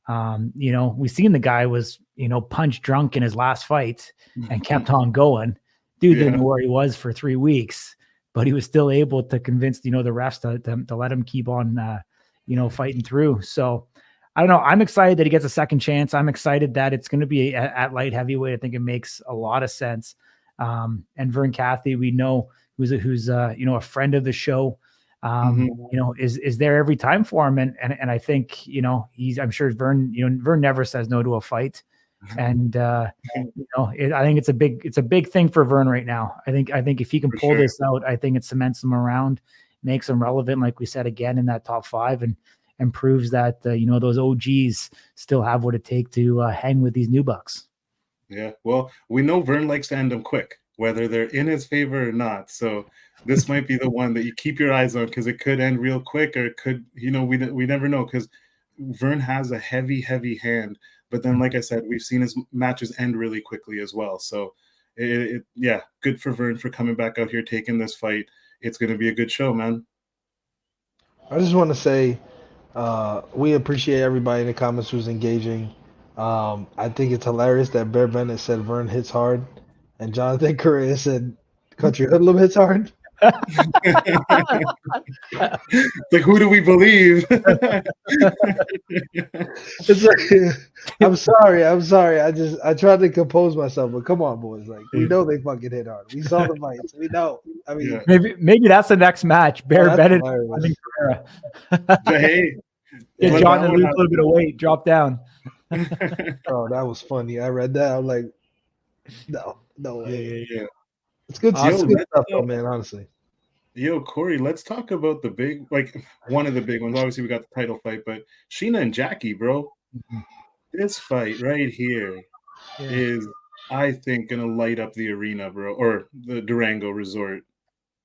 we seen the guy was, punch drunk in his last fight and kept on going. Dude didn't know where he was for 3 weeks, but he was still able to convince, the refs to let him keep on, fighting through. So I don't know. I'm excited that he gets a second chance. I'm excited that it's going to be at light heavyweight. I think it makes a lot of sense. And Vern Cathy, we know who's a friend of the show, is there every time for him. And I think, I'm sure Vern never says no to a fight. And, I think it's a big thing for Vern right now. I think if he can pull this out, I think it cements him around, makes him relevant, like we said, again, in that top 5 and proves that, those OGs still have what it takes to hang with these new bucks. Yeah, well, we know Vern likes to end them quick, whether they're in his favor or not. So this might be the one that you keep your eyes on because it could end real quick, or it could, we never know because Vern has a heavy hand. But then, like I said, we've seen his matches end really quickly as well. So, good for Vern for coming back out here, taking this fight. It's going to be a good show, man. I just want to say we appreciate everybody in the comments who's engaging. I think it's hilarious that Bear Bennett said Vern hits hard, and Jonathan Correa said Country Hoodlum hits hard. Like, who do we believe? It's like, I'm sorry. I tried to compose myself, but come on, boys. Like, we know they fucking hit hard. We saw the fights. We know. I mean, maybe that's the next match. Bear Bennett. Hey, get John to lose a little bit of weight, drop down. Oh, that was funny. I read that. I'm like, no way. Yeah. It's good, it's good stuff, though, man. Honestly. Yo, Corey, let's talk about the big, one of the big ones. Obviously, we got the title fight, but Sheena and Jackie, bro. This fight right here is, I think, gonna light up the arena, bro, or the Durango Resort.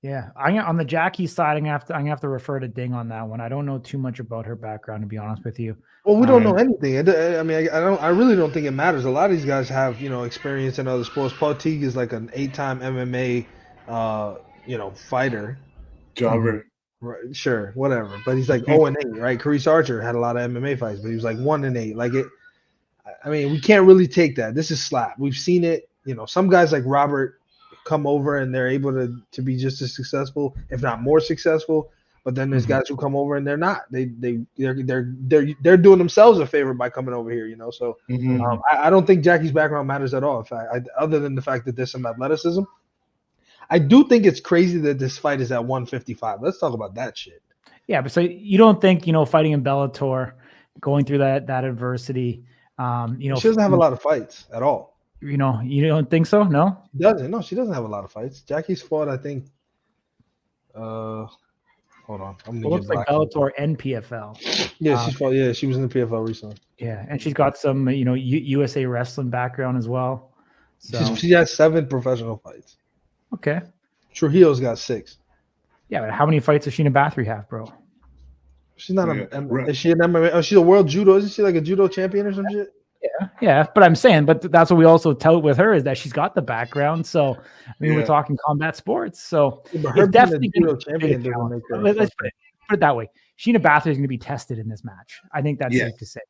Yeah, on the Jackie side, I'm gonna have to refer to Ding on that one. I don't know too much about her background, to be honest with you. Well, we don't know anything. I mean, I really don't think it matters. A lot of these guys have, experience in other sports. Paul Teague is like an 8-time MMA, fighter. Jobber. Right, sure, whatever. But he's like 0-8, right? Carice Archer had a lot of MMA fights, but he was like 1-8. Like it. I mean, we can't really take that. This is slap. We've seen it. Some guys like Robert come over and they're able to be just as successful, if not more successful. But then there's guys who come over and they're not. They're doing themselves a favor by coming over here. So I don't think Jackie's background matters at all. In fact, other than the fact that there's some athleticism, I do think it's crazy that this fight is at 155. Let's talk about that shit. Yeah, but so you don't think fighting in Bellator, going through that adversity, she doesn't have a lot of fights at all. You don't think so? No, she doesn't. No, she doesn't have a lot of fights. Jackie's fought, I think. Hold on. It looks like Bellator and PFL. Yeah, she's fought. Yeah, she was in the PFL recently. Yeah, and she's got some, USA wrestling background as well. So she has 7 professional fights. Okay. Trujillo's got 6. Yeah, but how many fights does Sheena Bathory have, bro? She's not Yeah. is she an MMA? Oh, she's a world judo. Isn't she like a judo champion or some shit? Yeah, but I'm saying, but that's what we also tout with her is that she's got the background. So I mean, we're Yeah. talking combat sports, so Yeah, but her it's being a definitely judo gonna be a champion big doesn't challenge. make her. Let's put it that way. Sheena Bathory is going to be tested in this match. I think that's Yeah. safe to say.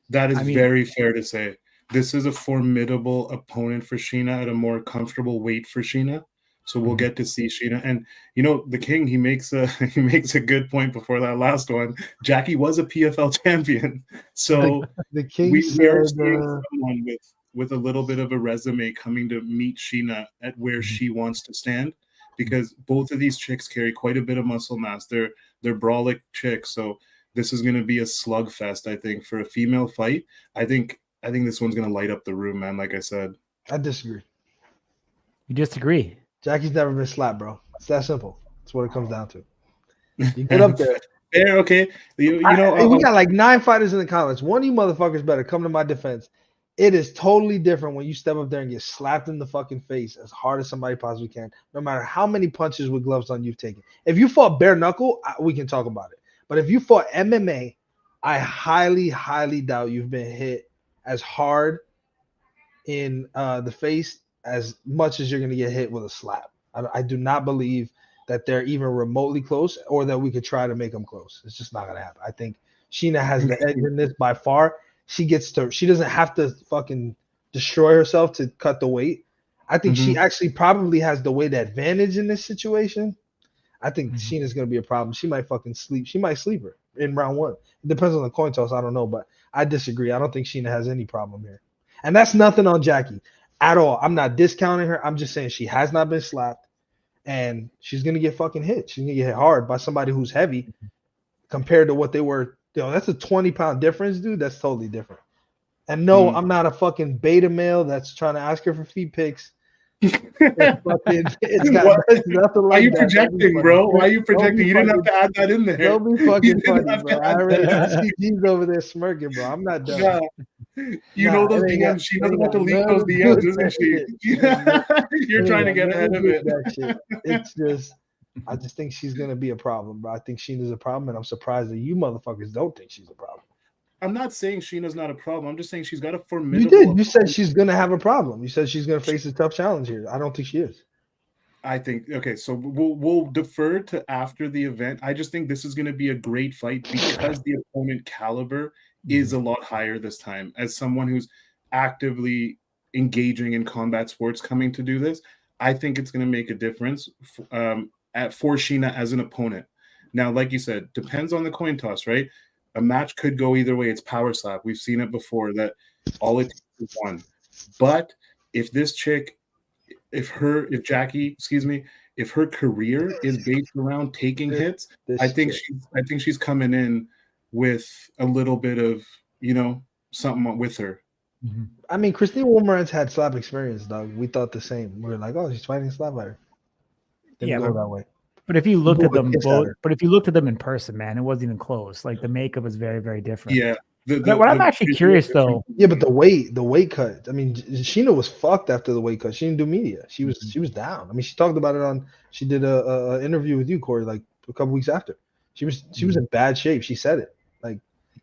That is I mean- very fair to say. This is a formidable opponent for Sheena at a more comfortable weight for Sheena. So we'll get to see Sheena. And you know, the King, he makes a he makes a good point before that last one. Jackie was a PFL champion. So The King we are said, seeing someone with a little bit of a resume coming to meet Sheena at where she wants to stand, because both of these chicks carry quite a bit of muscle mass. They're brawlic chicks, so this is going to be a slugfest. I think for a female fight, I think this one's going to light up the room, man. Like I said, I disagree. You disagree? Jackie's never been slapped, bro. It's that simple. That's what it comes down to. You get up there. Fair, okay. You know, Hey, we got like 9 fighters in the comments. One of you motherfuckers better come to my defense. It is totally different when you step up there and get slapped in the fucking face as hard as somebody possibly can, no matter how many punches with gloves on you've taken. If you fought bare knuckle, we can talk about it. But if you fought MMA, I highly, highly doubt you've been hit as hard in the face as much as you're going to get hit with a slap. I do not believe that they're even remotely close or that we could try to make them close. It's just not going to happen. I think Sheena has the edge in this by far. She doesn't have to fucking destroy herself to cut the weight. I think she actually probably has the weight advantage in this situation. I think Sheena's going to be a problem. She might fucking sleep. She might sleep her in round 1. It depends on the coin toss. I don't know, but I disagree. I don't think Sheena has any problem here. And that's nothing on Jackie at all. I'm not discounting her. I'm just saying she has not been slapped, and she's going to get fucking hit. She's going to get hit hard by somebody who's heavy compared to what they were. You know, that's a 20-pound difference, dude. That's totally different. And no, I'm not a fucking beta male that's trying to ask her for feet pics. It's got nothing like why are you that. projecting, bro? Why are you projecting? You didn't have to add that in there. Don't be fucking funny, have to bro. I add already that. see G's over there smirking, bro. I'm not done. Yeah. You know those it ain't DMs. got- She it doesn't ain't have to got leak nothing those to do DMs, with isn't that she? shit. You're trying to get Nothing ahead to of do it. with that shit. It's just, I just think she's gonna be a problem, bro. I think Sheena's a problem, and I'm surprised that you motherfuckers don't think she's a problem. I'm not saying Sheena's not a problem. I'm just saying she's got a You formidable. did. You said she's gonna have a problem. You said she's gonna face a tough challenge here. I don't think she is. I think okay, so we'll defer to after the event. I just think this is going to be a great fight because the opponent caliber is a lot higher this time. As someone who's actively engaging in combat sports coming to do this, I think it's going to make a difference for Sheena as an opponent. Now, like you said, depends on the coin toss, right? A match could go either way. It's power slap. We've seen it before that all it takes is one. But if this chick, if her career is based around taking hits, I think she's coming in with a little bit of, something with her. I mean, Christine Wolmarans had slap experience, dog. We thought the same. We were like, oh, she's fighting slap fighter. Didn't go that way. But if you looked at them People would both, kiss at her. but if you looked at them in person, man, it wasn't even close. Like the makeup is very, very different. Yeah. What I'm actually curious though. Yeah, but the weight cut. I mean, Sheena was fucked after the weight cut. She didn't do media. She was down. I mean, she talked about it she did a interview with you, Corey, like a couple weeks after. She was in bad shape. She said it. Like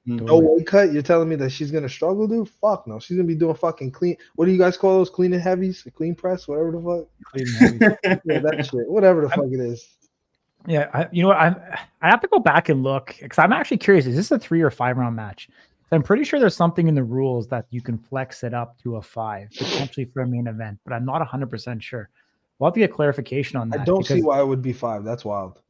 no weight cut. You're telling me that she's gonna struggle, dude? Fuck no. She's gonna be doing fucking clean. What do you guys call those? Clean and heavies, clean press, whatever the fuck. Clean and heavy. Yeah, that shit. Whatever the fuck it is. Yeah, I have to go back and look because I'm actually curious. Is this a 3 or 5 round match? I'm pretty sure there's something in the rules that you can flex it up to a 5, potentially for a main event, but I'm not 100% sure. We'll have to get clarification on that. I don't see why it would be 5. That's wild.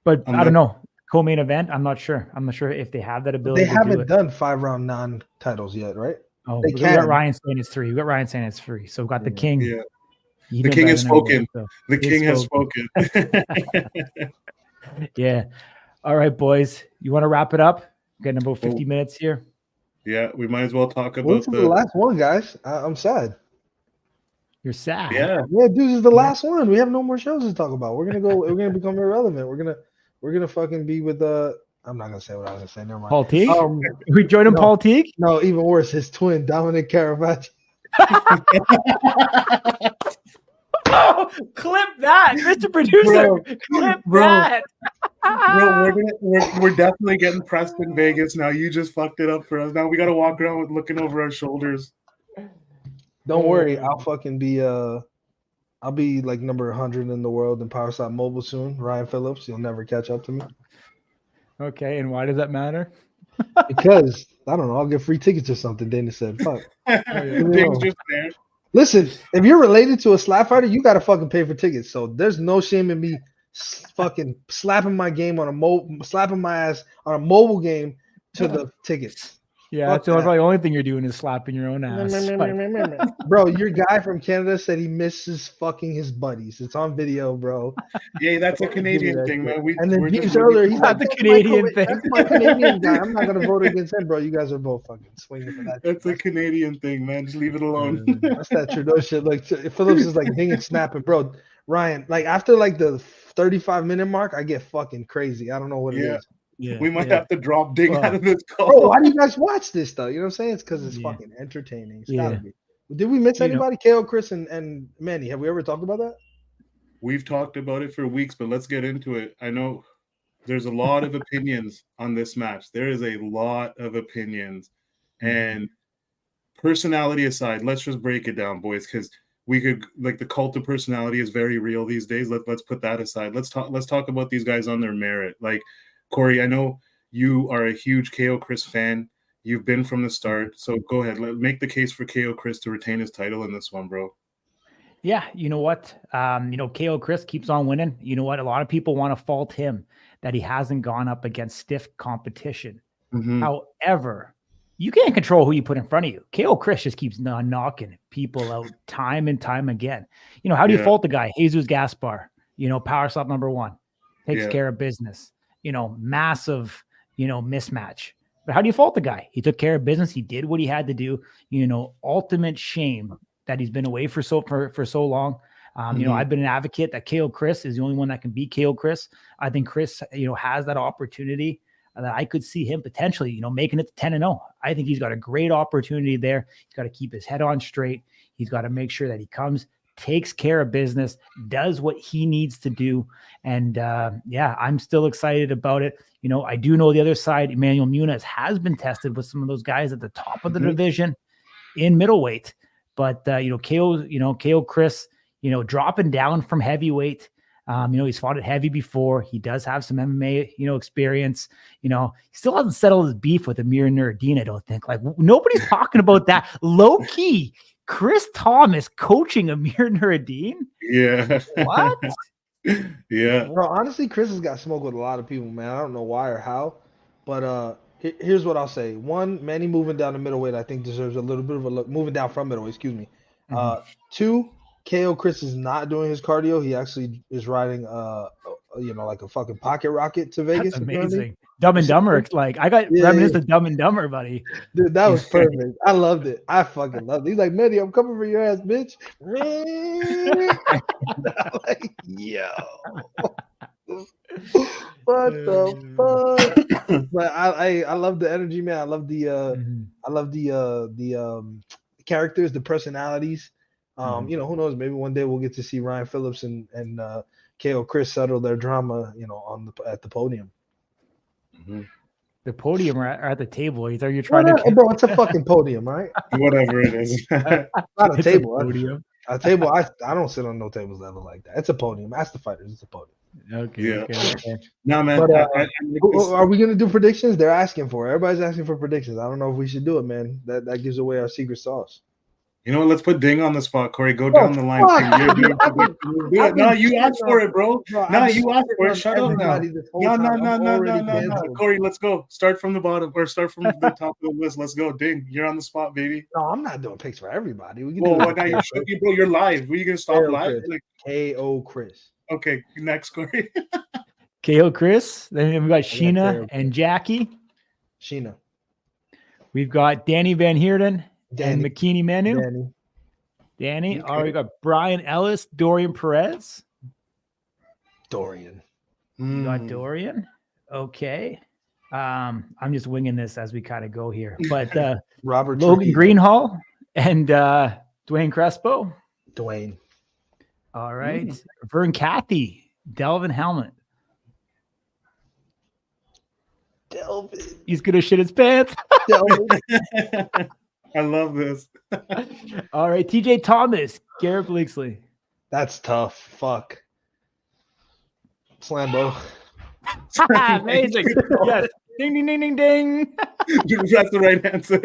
But I don't know. Co-main event, I'm not sure. I'm not sure if they have that ability. They haven't done 5-round non-titles yet, right? Oh, they we got Ryan saying it's 3. We got Ryan saying it's 3. So we've got the King. Yeah. The King has spoken. The King has spoken. Yeah. All right, boys. You want to wrap it up? Getting about 50 minutes here. Yeah, we might as well talk about What's the last one, guys? I'm sad. You're sad. Yeah, dude, this is the last one. We have no more shows to talk about. We're gonna become irrelevant. We're gonna fucking be with I'm not gonna say what I was gonna say. Never mind. Paul Teague? We joined him, Paul Teague? No, even worse, his twin, Dominic Caravaggio. Oh, clip that, Mr. Producer. Clip that. Bro, we're definitely getting pressed in Vegas now. You just fucked it up for us. Now we got to walk around with looking over our shoulders. Don't worry, I'll fucking be I'll be like number 100 in the world in Power Slap Mobile soon. Ryan Phillips, you'll never catch up to me. Okay, and why does that matter? Because I don't know, I'll get free tickets or something. Dana said, "Fuck." Ding's just there. Listen, if you're related to a slap fighter, you gotta fucking pay for tickets. So there's no shame in me fucking slapping my game on slapping my ass on a mobile game to the tickets. Yeah, Fuck that's probably the only thing you're doing is slapping your own ass. Bro, your guy from Canada said he misses fucking his buddies. It's on video, bro. Yeah, that's a Canadian thing, man. And then we're Jeeves just earlier, he's like, That's a Canadian thing. That's my Canadian guy. I'm not gonna vote against him, bro. You guys are both fucking swinging for that. That's a Canadian thing, man. Just leave it alone. That's that Trudeau shit. Like Phillips is like dinging snapping, bro. Ryan, like after like the 35-minute mark, I get fucking crazy. I don't know what it is. Yeah, We might have to drop Ding out of this call. Bro, why do you guys watch this though? You know what I'm saying? It's because it's Yeah. fucking entertaining. It's Yeah. gotta be. Did we miss You know- anybody? KO, Chris, and Manny. Have we ever talked about that? We've talked about it for weeks, but let's get into it. I know there's a lot of opinions on this match. There is a lot of opinions. And personality aside, let's just break it down, boys, because we could like the cult of personality is very real these days. Let's put that aside. Let's talk about these guys on their merit. Like Corey, I know you are a huge KO Chris fan. You've been from the start. So go ahead. Make the case for KO Chris to retain his title in this one, bro. Yeah, you know what? KO Chris keeps on winning. You know what? A lot of people want to fault him that he hasn't gone up against stiff competition. Mhm. However, you can't control who you put in front of you. KO Chris just keeps knocking people out time and time again. You know, how do you fault the guy? Jesus Gaspar, Power Slap #1, takes care of business, massive, mismatch. But how do you fault the guy? He took care of business. He did what he had to do. Ultimate shame that he's been away for so long. I've been an advocate that KO Chris is the only one that can beat KO Chris. I think Chris, has that opportunity that I could see him potentially, making it to 10-0. I think he's got a great opportunity there. He's got to keep his head on straight. He's got to make sure that he comes, takes care of business, does what he needs to do. And I'm still excited about it. I do know the other side, Emmanuel Muniz has been tested with some of those guys at the top of the division in middleweight. But KO Chris, dropping down from heavyweight. He's fought at heavy before. He does have some MMA, experience. He still hasn't settled his beef with Amir Nuruddin, I don't think. Like, nobody's talking about that. Low key, Chris Thomas coaching Amir Nuruddin? Yeah. What? Yeah. Bro, honestly, Chris has got smoke with a lot of people, man. I don't know why or how. But here's what I'll say. One, Manny moving down to middleweight, I think deserves a little bit of a look. Moving down from middleweight, excuse me. Two, KO Chris is not doing his cardio. He actually is riding like a fucking pocket rocket to Vegas. That's amazing. Dumb and Dumber. Like, I got reminisced of Dumb and Dumber, buddy. Dude, that was perfect. I loved it. I fucking loved it. He's like, Manny, I'm coming for your ass, bitch. Like, yo. What the fuck? But I love the energy, man. I love the characters, the personalities. Who knows? Maybe one day we'll get to see Ryan Phillips and KO Chris settle their drama, at the podium. The podium or at the table. Either you're trying to, bro. It's a fucking podium, right? Whatever it is. Not a table. Podium. A table. I don't sit on no tables that look like that. It's a podium. Ask the fighters. It's a podium. Okay. No, man. But, are we gonna do predictions? They're asking for it. Everybody's asking for predictions. I don't know if we should do it, man. That gives away our secret sauce. You know what? Let's put Ding on the spot, Corey. Go down the line. Do it. No, you asked for it, bro. No, you asked for it. Shut up now. No. Corey, let's go. Start from the bottom or start from the top of the list. Let's go. Ding, you're on the spot, baby. No, I'm not doing picks for everybody. We can well, now you should be, bro. You're live. Were you gonna stop live? Like, KO Chris. Okay, next, Corey. KO Chris. Then we've got Sheena and Jackie. Sheena. We've got Danny Van Heerden. And McKinney Manu. Danny. Okay. All right, we got Brian Ellis, Dorian Perez. Dorian. You got Dorian. Okay. I'm just winging this as we kind of go here. But Robert Logan Greenhall and Dwayne Crespo. Dwayne. All right. Vern Cathy, Delvin Helmet. Delvin. He's gonna shit his pants. Delvin. I love this. All right, TJ Thomas, Garrett Blakeslee. That's tough. Fuck. Slambo. Amazing. Yes. Ding ding ding ding ding. That's the right answer.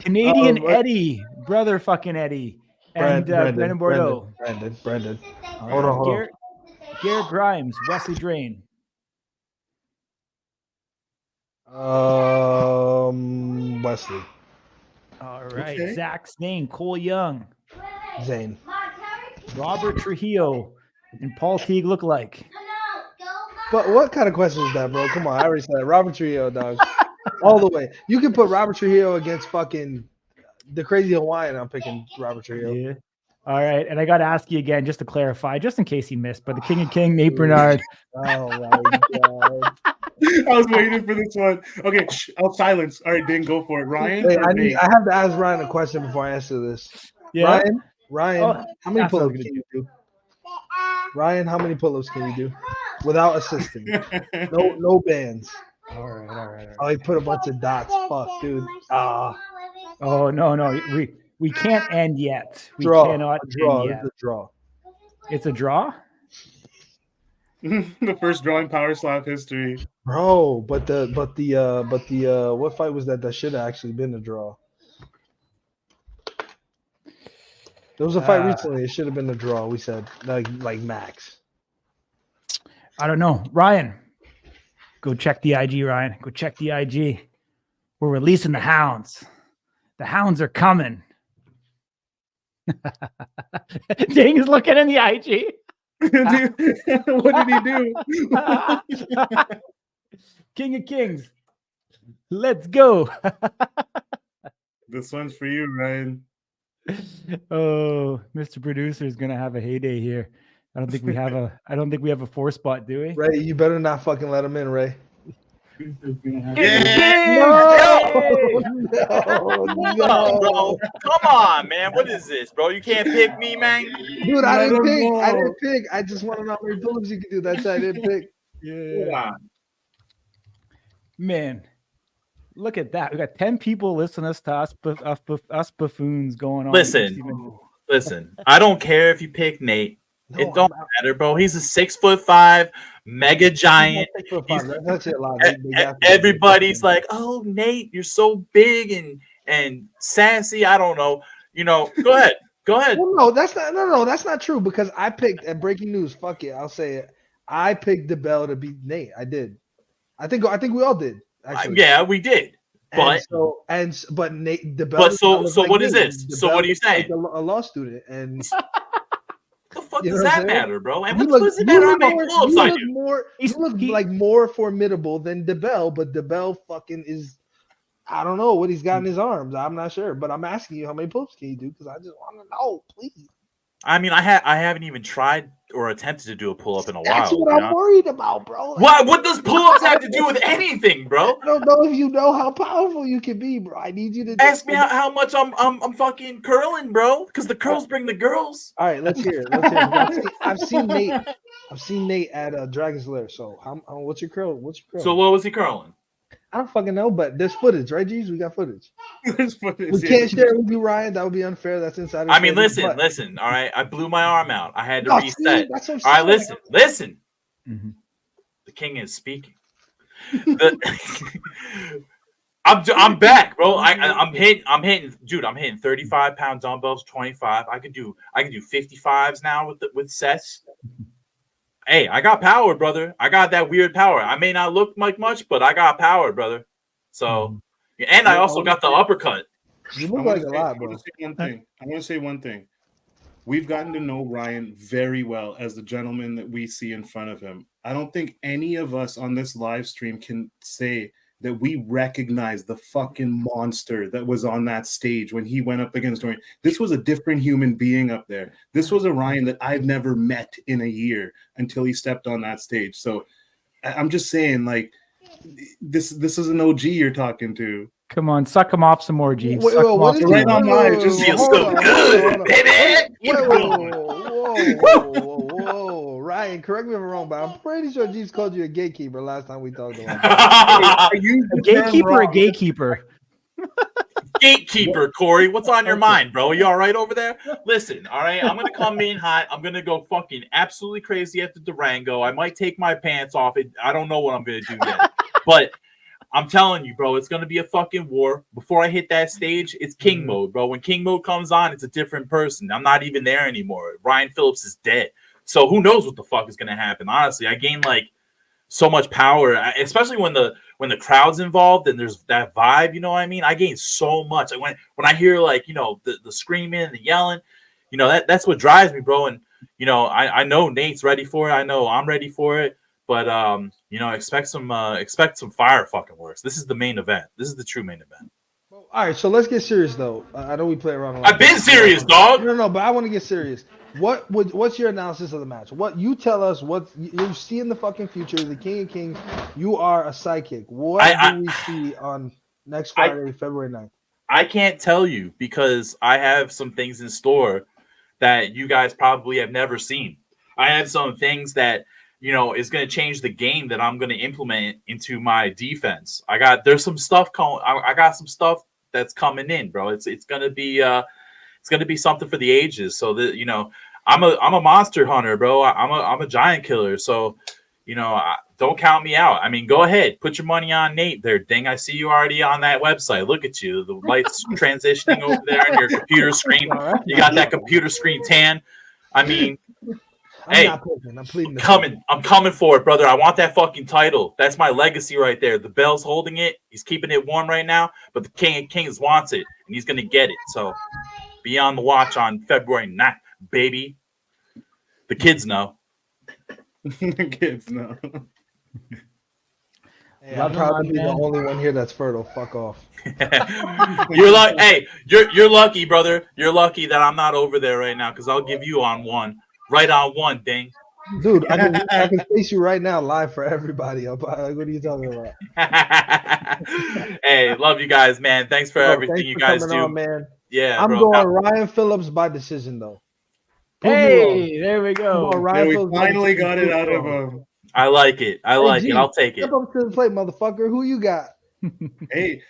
Canadian Eddie, brother fucking Eddie, and Brendan Bordeaux. Brendan. All Hold right, on. Garrett Grimes, Wesley Drain. Wesley. All right, Okay. Zach Snane, Cole Young, Zane. Robert Trujillo, and Paul Teague look like. But what kind of question is that, bro? Come on, I already said it. Robert Trujillo, dog. All the way. You can put Robert Trujillo against fucking the Crazy Hawaiian. I'm picking Robert Trujillo. Yeah. All right, and I got to ask you again, just to clarify, just in case he missed, but the King of King, Nate Bernard. Oh my god. I was waiting for this one. Okay, I'll silence. All right, Ding, go for it. Ryan. Wait, or I Nate? have to ask Ryan a question before I answer this. Yeah. Ryan, Oh, how many that's pull-ups okay. can you do? Ryan, how many pull-ups can you do without assisting? No bands. All right. Oh, he put a bunch of dots. Fuck, dude. Oh no, we can't end yet. We Draw. cannot Draw. end It's yet. a draw. It's a draw. The first drawing power slap history. Bro, but the what fight was that should have actually been a draw? There was a fight recently. It should have been a draw. We said like max. I don't know. Ryan, go check the IG, Ryan. Go check the IG. We're releasing the hounds. The hounds are coming. Ding is looking in the IG. Dude, what did he do? King of Kings. Let's go. This one's for you, Ryan. Oh, Mr. Producer is gonna have a heyday here. I don't think we have a 4-spot, do we? Ray, you better not fucking let him in, Ray. No, bro. Come on, man. What is this, bro? You can't pick me, man. Dude, I Let him didn't go. pick. I just want to know how many pull-ups you can do. That's why I didn't pick. Yeah. Man, look at that. We got 10 people listening to us buffoons going on. Listen. I don't care if you pick Nate. No, It don't matter, bro. He's a 6'5" mega giant. That's it, Everybody's like, "Oh, Nate, you're so big and sassy." I don't know. Go ahead. Well, no, that's not true because I picked at breaking news. Fuck it, I'll say it. I picked DeBell to beat Nate. I did. I think we all did. Actually. Yeah, we did. But but Nate DeBell. But so what is this? So what are you saying? A law student, and the fuck you know does what I'm that saying? matter, bro? And you what does it matter how many pull-ups I do? You look like more formidable than DeBell, but DeBell fucking is. I don't know what he's got in his arms. I'm not sure, but I'm asking you how many pull-ups can you do because I just want to know, please. I mean, I haven't even tried or attempted to do a pull-up in a That's while. what I'm worried about, bro. What does pull-ups have to do with anything, bro? I don't know if you know how powerful you can be, bro. I need you to Ask me how much I'm fucking curling, bro. Because the curls bring the girls. All right, let's hear it. I've seen Nate at Dragon's Lair. So what's your curl? So what was he curling? I don't fucking know, but there's footage, right, G's? We got footage. There's footage, We yeah. can't share it with you, Ryan. That would be unfair. That's insider. I mean, trading, listen. All right, I blew my arm out. I had to but- reset. That's what All I'm right, saying. listen. Mhm. The king is speaking. I'm back, bro. I'm hitting, dude. I'm hitting 35-pound dumbbells, 25. I can do 55s now with sets. Hey, I got power, brother. I got that weird power. I may not look like much, but I got power, brother. So, and I also got the uppercut. You I look want like a lot, bro. to say one thing. We've gotten to know Ryan very well as the gentleman that we see in front of him. I don't think any of us on this live stream can say that we recognize the fucking monster that was on that stage when he went up against Dorian. This was a different human being up there. This was a Ryan that I've never met in a year until he stepped on that stage. So I'm just saying, like, this is an OG you're talking to. Come on, suck him off some more, G. Wait, Suck him what off is some right more. on mine. It just feels hold so on, good, hold on. baby. Whoa. Whoa. Ryan, correct me if I'm wrong, but I'm pretty sure Jeeves called you a gatekeeper last time we talked about that. A gatekeeper, a gatekeeper. Gatekeeper, Corey, what's on your mind, bro? You all right over there? Listen, all right, I'm gonna come in hot. I'm gonna go fucking absolutely crazy at the Durango. I might take my pants off. I don't know what I'm gonna do yet, but I'm telling you, bro, it's gonna be a fucking war. Before I hit that stage, it's King mode, bro. When King mode comes on, it's a different person. I'm not even there anymore. Ryan Phillips is dead, so who knows what the fuck is gonna happen? Honestly, I gained like so much power, especially when the crowd's involved and there's that vibe, you know what I mean? I gain so much. Like when I hear like, you know, the screaming and the yelling, you know, that's what drives me, bro. And you know, I know Nate's ready for it. I know I'm ready for it. But you know, expect some fire fucking works. This is the main event. This is the true main event. All right, so let's get serious though. I know we play around a lot. I've been serious, dog. No, but I want to get serious. What's your analysis of the match? What you tell us? What you see in the fucking future? The King of Kings. You are a psychic. What do we see on next Friday, February 9th? I can't tell you because I have some things in store that you guys probably have never seen. I have some things that, you know, is going to change the game that I'm going to implement into my defense. There's some stuff I got some stuff that's coming in, bro. It's going to be something for the ages. So that, you know, I'm a monster hunter, bro. I'm a giant killer. So, you know, don't count me out. I mean, go ahead, put your money on Nate there, Ding. I see you already on that website. Look at you, the lights transitioning over there on your computer screen. You got that computer screen tan. I mean, I'm coming for it, brother. I want that fucking title. That's my legacy right there. The Bell's holding it. He's keeping it warm right now, but the King of Kings wants it, and he's gonna get it. So be on the watch on February 9th, baby. The kids know. The kids know. Hey, I'll probably be the only one here that's fertile. Fuck off. You're like, hey, you're lucky, brother. You're lucky that I'm not over there right now because I'll give you on one. Right on one, Ding. Dude, I can face you right now live for everybody. What are you talking about? Hey, love you guys, man. Thanks for everything you guys do. On, man. Yeah, I'm going Ryan Phillips by decision, though. Hey, there we go. We finally got it out of him. I like it. I'll take it. Step up to the plate, motherfucker. Who you got? Hey,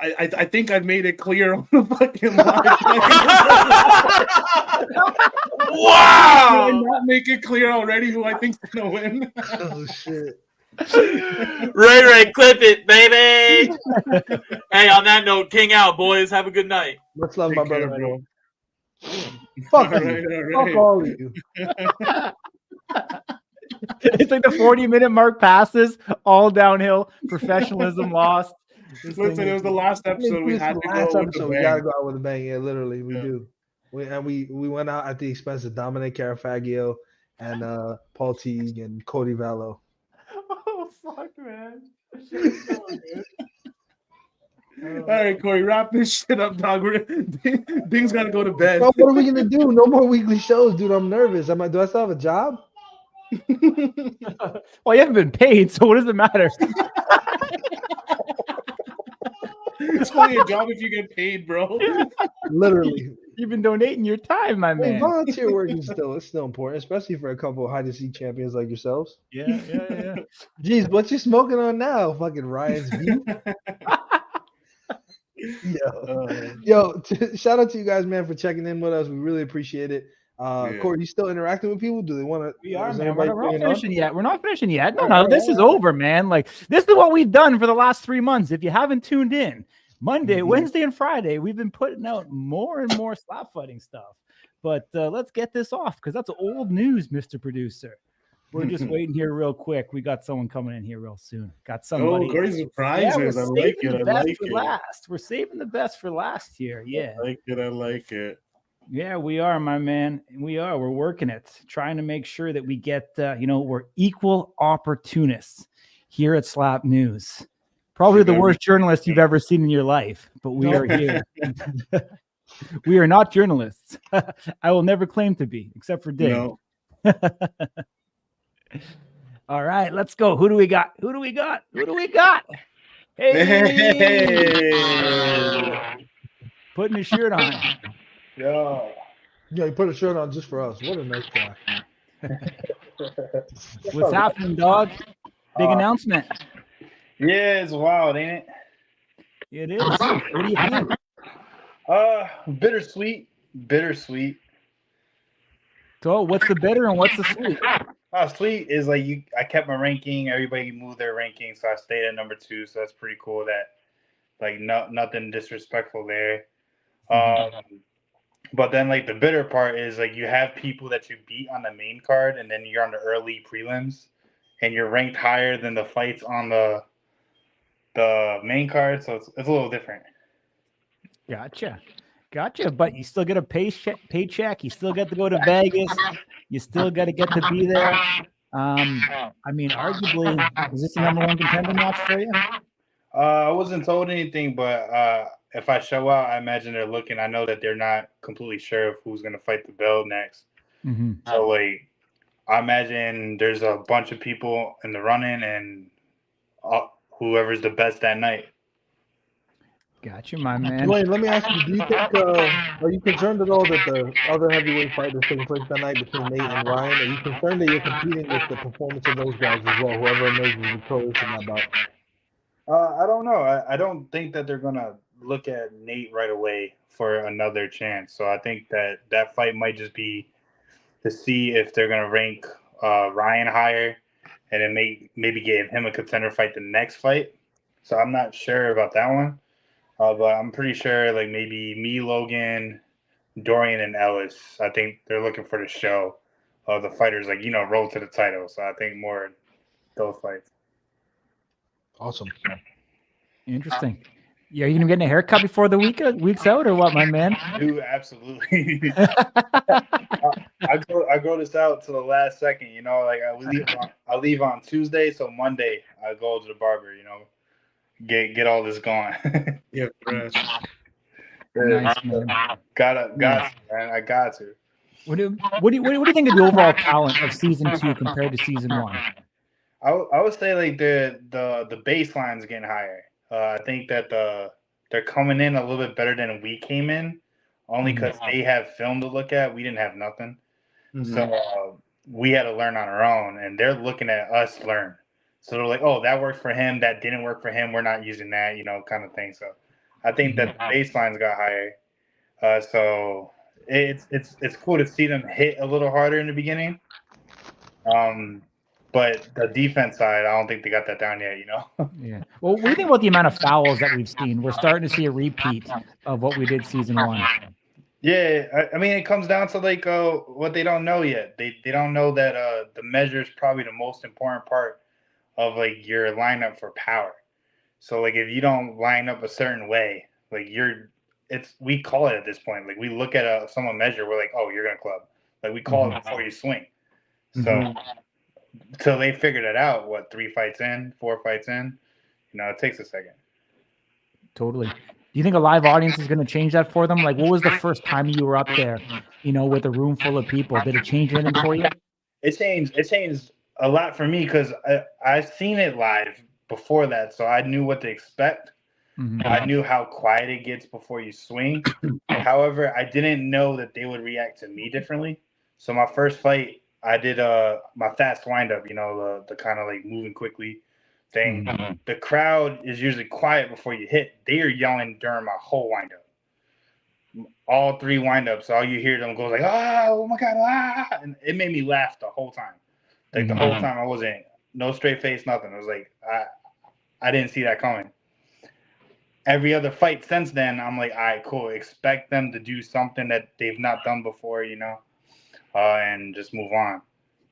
I think I've made it clear on the fucking live. Wow! Did I not make it clear already who I think's gonna win? Oh shit! Ray, clip it, baby. Hey, on that note, King out, boys. Have a good night. Much love, my brother. Bro. Fuck you. Fuck all of you. It's like the 40-minute mark passes, all downhill. Professionalism lost. Listen, it was the last episode. We had to go with a bang. We gotta go out with a bang. Yeah, literally, we do. We went out at the expense of Dominic Carafagio and Paul Teague and Cody Vallo. Oh fuck, man! All right, Corey, wrap this shit up, dog. Ding's got to go to bed. Well, what are we gonna do? No more weekly shows, dude. I'm nervous. Do I still have a job? Well, you haven't been paid, so what does it matter? It's only a job if you get paid, bro. Literally. You've been donating your time, my man. Volunteer work is still important, especially for a couple of high-to-seek champions like yourselves. Yeah. Jeez, what you smoking on now? Fucking Ryan's beef. Yo, shout out to you guys, man, for checking in with us. We really appreciate it. Corey, you still interacting with people? Do they want to? We are, man. We're not finishing yet. We're not finishing yet. No, this is over, man. Like, this is what we've done for the last 3 months. If you haven't tuned in, Monday, Wednesday, and Friday, we've been putting out more and more slap fighting stuff. But let's get this off because that's old news, Mr. Producer. We're just waiting here real quick. We got someone coming in here real soon. Got somebody. Oh, great surprises. I like it. Last. We're saving the best for last here. Yeah. I like it. Yeah, we are, my man. We're working it, trying to make sure that we get, we're equal opportunists here at Slap News. Probably the worst journalist you've ever seen in your life, but we are here. We are not journalists. I will never claim to be, except for Dave. No. All right, let's go. Who do we got? Hey. Putting his shirt on. Yeah. Yeah, he put a shirt on just for us. What a nice guy. What's happening, dog? Big announcement. Yeah, it's wild, ain't It is. What do you think? it? Bittersweet. So, what's the bitter and what's the sweet? Sweet is like I kept my ranking. Everybody moved their ranking, so I stayed at number 2. So that's pretty cool. That like nothing disrespectful there. But then like the bitter part is like you have people that you beat on the main card, and then you're on the early prelims, and you're ranked higher than the fights on the main card. So it's a little different. Gotcha. But you still get a paycheck. You still get to go to Vegas. You still got to get to be there. I mean, arguably, is this the number 1 contender match for you? I wasn't told anything, but if I show out, I imagine they're looking. I know that they're not completely sure of who's going to fight the belt next. Mm-hmm. So, like, I imagine there's a bunch of people in the running, and whoever's the best that night. Gotcha, my man. Dwayne, let me ask you, do you think, are you concerned at all that the other heavyweight fight that's taking place that night between Nate and Ryan, are you concerned that you're competing with the performance of those guys as well, whoever emerges victorious in that bout? I don't know. I don't think that they're going to look at Nate right away for another chance. So I think that fight might just be to see if they're going to rank Ryan higher and then maybe give him a contender fight the next fight. So I'm not sure about that one. But I'm pretty sure like maybe me, Logan, Dorian, and Ellis, I think they're looking for the show of the fighters, like, roll to the title. So I think more those fights. Awesome. Interesting. Yeah, are you gonna get a haircut before the week's out, or what, my man? Dude, absolutely. I grow this out to the last second. Like I leave on Tuesday, so Monday I go to the barber. Get all this going. Yeah, fresh. Nice, man. Got to, man. I got to. What do you think of the overall talent of season 2 compared to season 1? I would say like the baseline's getting higher. I think that they're coming in a little bit better than we came in, only because they have film to look at. We didn't have nothing, so we had to learn on our own, and they're looking at us learn. So they're like, "Oh, that worked for him. That didn't work for him. We're not using that," kind of thing. So I think that the baseline's got higher. So it's cool to see them hit a little harder in the beginning. But the defense side, I don't think they got that down yet, Yeah. Well, what do you think about the amount of fouls that we've seen? We're starting to see a repeat of what we did season 1. Yeah, I mean, it comes down to like what they don't know yet. They don't know that the measure is probably the most important part of like your lineup for power. So like if you don't line up a certain way, like we call it at this point. Like we look at someone measure, we're like, oh, you're gonna club. Like we call it before you swing. So till they figured it out, 4 fights in, it takes a second. Totally. Do you think a live audience is going to change that for them? Like, what was the first time you were up there, with a room full of people? Did it change anything for you? It changed a lot for me because I've seen it live before that, so I knew what to expect. I knew how quiet it gets before you swing. However, I didn't know that they would react to me differently. So my first fight, I did my fast windup, the kind of like moving quickly thing. The crowd is usually quiet before you hit. They are yelling during my whole windup. All 3 windups, all you hear them go like, oh my God, ah! And it made me laugh the whole time. Like the whole time I wasn't, no straight face, nothing. It was like, I didn't see that coming. Every other fight since then, I'm like, all right, cool. Expect them to do something that they've not done before, and just move on.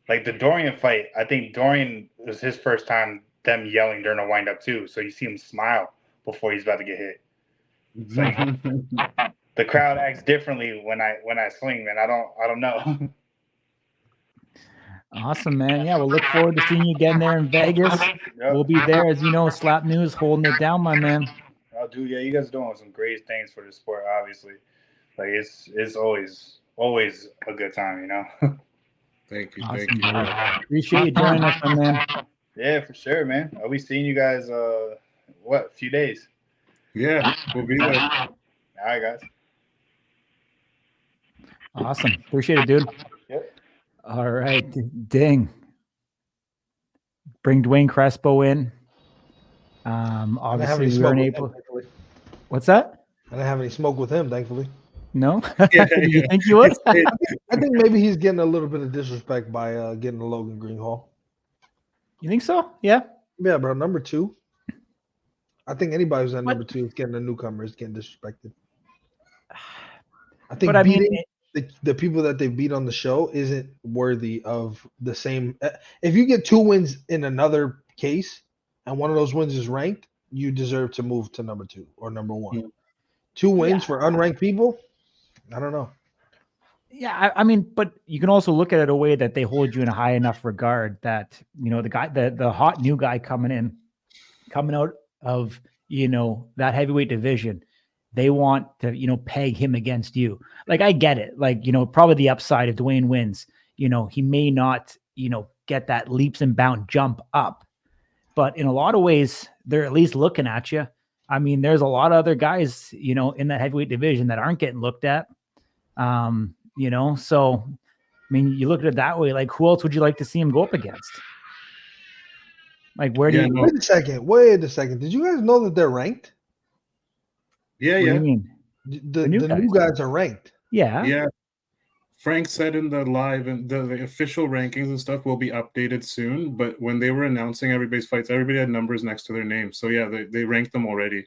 Like the Dorian fight, I think Dorian was his first time them yelling during a windup too. So you see him smile before he's about to get hit. It's like, the crowd acts differently when I swing, man. I don't know. Awesome, man. Yeah, we'll look forward to seeing you again there in Vegas. Yep. We'll be there, as you know. Slap News holding it down, my man. Oh, dude, yeah, you guys are doing some great things for the sport. Obviously, like it's always a good time, Thank you. Awesome, Thank you. Appreciate you joining us, my man. Yeah, for sure, man. I'll be seeing you guys. A few days? Yeah, we'll be there. All right, guys. Awesome. Appreciate it, dude. Yep. All right. Ding. Bring Dwayne Crespo in. Obviously, we weren't able. What's that? I didn't have any smoke with him, thankfully. No? Yeah, You yeah. think you would? I think maybe he's getting a little bit of disrespect by getting the Logan Greenhall. You think so? Yeah. Yeah, bro. Number 2. I think anybody who's at What? number 2 is getting a newcomer is getting disrespected. I think But I mean, beating the people that they beat on the show isn't worthy of the same. If you get 2 wins in another case and one of those wins is ranked, you deserve to move to number 2 or number 1. Yeah. 2 wins for unranked people? I don't know. yeah, I mean, but you can also look at it a way that they hold you in a high enough regard that, you know, the guy, the hot new guy coming out of, you know, that heavyweight division, they want to, you know, peg him against you. Like, I get it. Like, you know, probably the upside if Dwayne wins, you know, he may not, you know, get that leaps and bound jump up, but in a lot of ways, they're at least looking at you. I mean, there's a lot of other guys, you know, in that heavyweight division that aren't getting looked at. You know, so I mean, you look at it that way. Like, who else would you like to see him go up against? Like, where do Yeah, you? no. Wait a second. Did you guys know that they're ranked? Yeah, What do yeah, you mean? The new new guys are ranked. Yeah. yeah. Frank said in the live and the official rankings and stuff will be updated soon. But when they were announcing everybody's fights, everybody had numbers next to their name. So yeah, they ranked them already.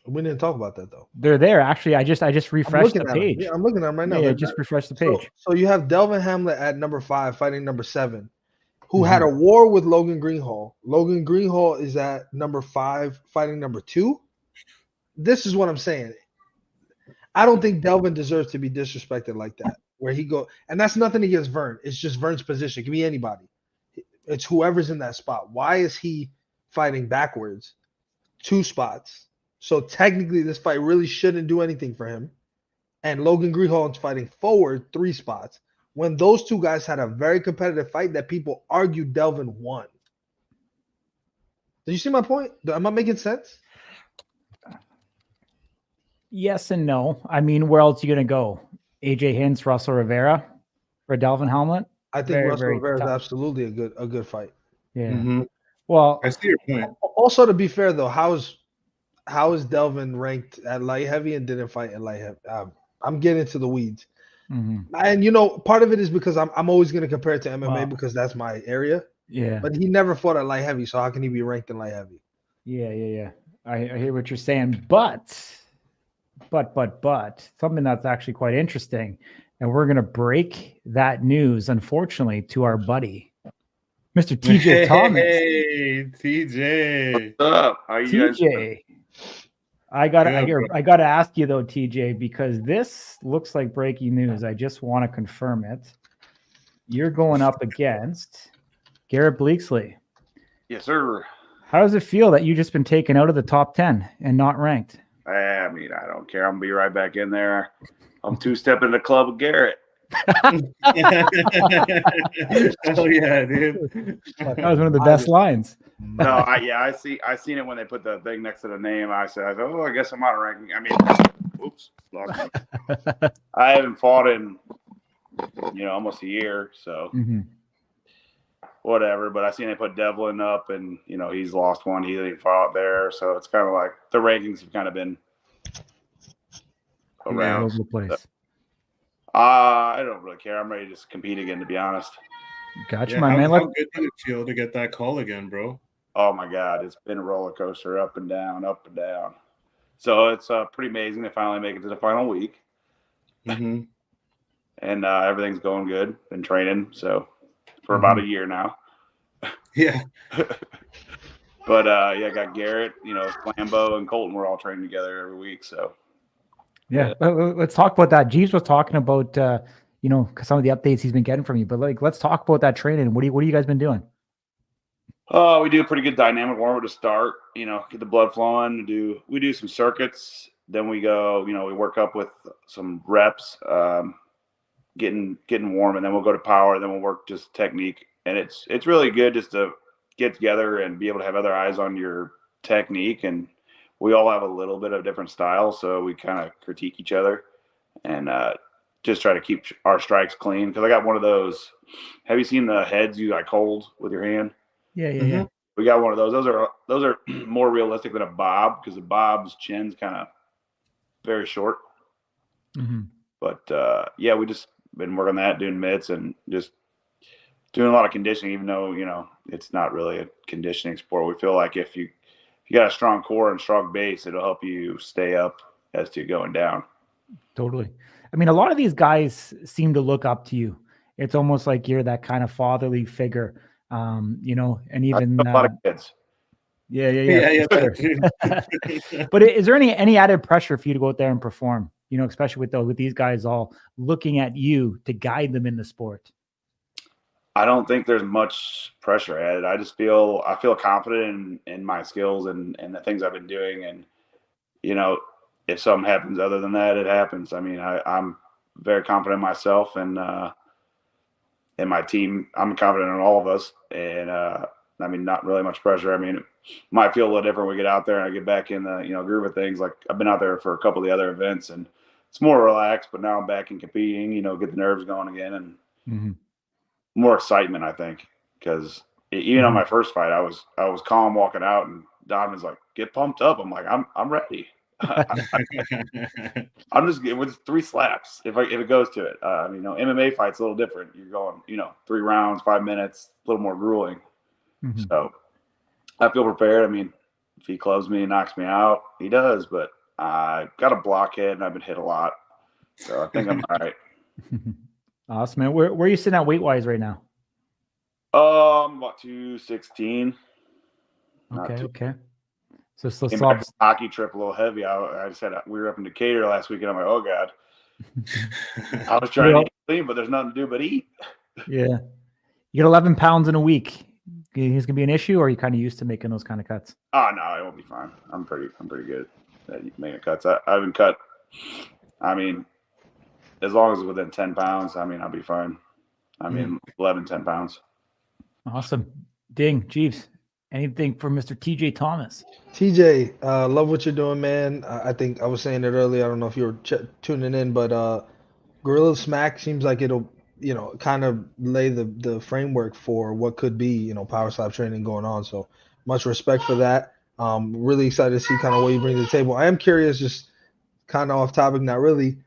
We didn't talk about that though. They're there. Actually, I just I'm refreshed looking the at them. page. Yeah, I'm looking at them right now. Yeah, They're- just refresh the so, page. so you have Delvin Hamlet at number 5 fighting number 7, who Mm-hmm. had a war with Logan Greenhall. Logan Greenhall is at number 5 fighting number 2. This is what I'm saying. I don't think Delvin deserves to be disrespected like that. Where he go, and that's nothing against Vern. It's just Vern's position. It can be anybody. It's whoever's in that spot. Why is he fighting backwards 2 spots? So technically, this fight really shouldn't do anything for him. And Logan Greenhall is fighting forward 3 spots when those 2 guys had a very competitive fight that people argued Delvin won. Did you see my point? Am I making sense? Yes and no. I mean, where else are you going to go? AJ Hints, Russell Rivera, or Delvin Hamlet? I think Very, Russell very Rivera is tough. absolutely a good fight. Yeah. Mhm. Well, I see your point. Also, to be fair though, how is Delvin ranked at light heavy and didn't fight at light heavy? I'm getting into the weeds, mhm. and you know, part of it is because I'm always going to compare it to MMA Wow. because that's my area. Yeah. But he never fought at light heavy, so how can he be ranked in light heavy? Yeah. I hear what you're saying, but something that's actually quite interesting, and we're gonna break that news, unfortunately, to our buddy, Mr. TJ Thomas. Hey, TJ. What's up? How you guys? TJ, I gotta Yeah, bro. I gotta ask you though, TJ, because this looks like breaking news. I just want to confirm it. You're going up against Garrett Bleaksley. Yes, sir. How does it feel that you've just been taken out of the top 10 and not ranked? I mean, I don't care. I'm gonna be right back in there. I'm 2-stepping the club with Garrett. Oh yeah, dude. That was one of the best lines. No, I seen it when they put the thing next to the name. I said, oh, I guess I'm out of ranking. I mean, oops, lost me. I haven't fought in, almost a year, so Mhm. whatever. But I seen they put Devlin up, and he's lost one. He didn't fought there, so it's kind of like the rankings have kind of been All around. over the place. I don't really care. I'm ready to just compete again, to be honest. Gotcha, Yeah, my how man. Like, good did it feel to get that call again, bro? Oh my God, it's been a roller coaster, up and down, up and down. So it's pretty amazing to finally make it to the final week, Mm-hmm. and everything's going good. Been training so for about a year now. Yeah. But I got Garrett, Flambeau, and Colton. We're all training together every week. So yeah, let's talk about that. Jeeves was talking about some of the updates he's been getting from you, but let's talk about that training. What do you guys been doing? we do a pretty good dynamic warm-up to start. Get the blood flowing. We do some circuits. Then we go. We work up with some reps, getting warm, and then we'll go to power. Then we'll work just technique, and it's really good just to get together and be able to have other eyes on your technique. And we all have a little bit of different styles, so we kind of critique each other and just try to keep our strikes clean. Because I got one of those. Have you seen the heads you like hold with your hand? Yeah. We got one of those. Those are more realistic than a bob because the bob's chin's kind of very short. Mm-hmm. But yeah, we just been working on that, doing mitts and just doing a lot of conditioning. Even though it's not really a conditioning sport, we feel like if you got a strong core and strong base, it'll help you stay up as to going down. Totally. I mean, a lot of these guys seem to look up to you. It's almost like you're that kind of fatherly figure. And even a lot of kids. Yeah. But is there any added pressure for you to go out there and perform? Especially with these guys all looking at you to guide them in the sport. I don't think there's much pressure added. I feel confident in my skills and the things I've been doing. And if something happens other than that, it happens. I mean, I'm very confident in myself and in my team. I'm confident in all of us. And I mean, not really much pressure. I mean, it might feel a little different when we get out there and I get back in the groove of things. Like I've been out there for a couple of the other events and it's more relaxed, but now I'm back in competing, get the nerves going again and more excitement, I think, because even on my first fight, I was calm walking out and Donovan's like, get pumped up. I'm like, I'm ready. I'm just with 3 slaps if it goes to it. MMA fight's a little different. You're going, 3 rounds, 5 minutes, a little more grueling. Mm-hmm. So I feel prepared. I mean, if he clubs me and knocks me out, he does. But I got a blockhead and I've been hit a lot, so I think I'm all right. Awesome, man. Where are you sitting at weight wise right now? I'm about 216. Okay. So hockey trip a little heavy. I said we were up in Decatur last week, and I'm like, oh god. I was trying to eat clean, but there's nothing to do but eat. Yeah, you get 11 pounds in a week. Is gonna be an issue, or are you kind of used to making those kind of cuts? Oh no, it won't be fine. I'm pretty good at making cuts. I haven't cut. I mean, as long as it's within 10 pounds, I mean, I'll be fine. I mean, 10 pounds. Awesome. Ding, Jeeves. Anything for Mr. TJ Thomas? TJ, love what you're doing, man. I think I was saying it earlier. I don't know if you were tuning in, but Gorilla Smack seems like it'll, kind of lay the framework for what could be, power slap training going on. So much respect for that. Really excited to see kind of what you bring to the table. I am curious, just kind of off topic, not really.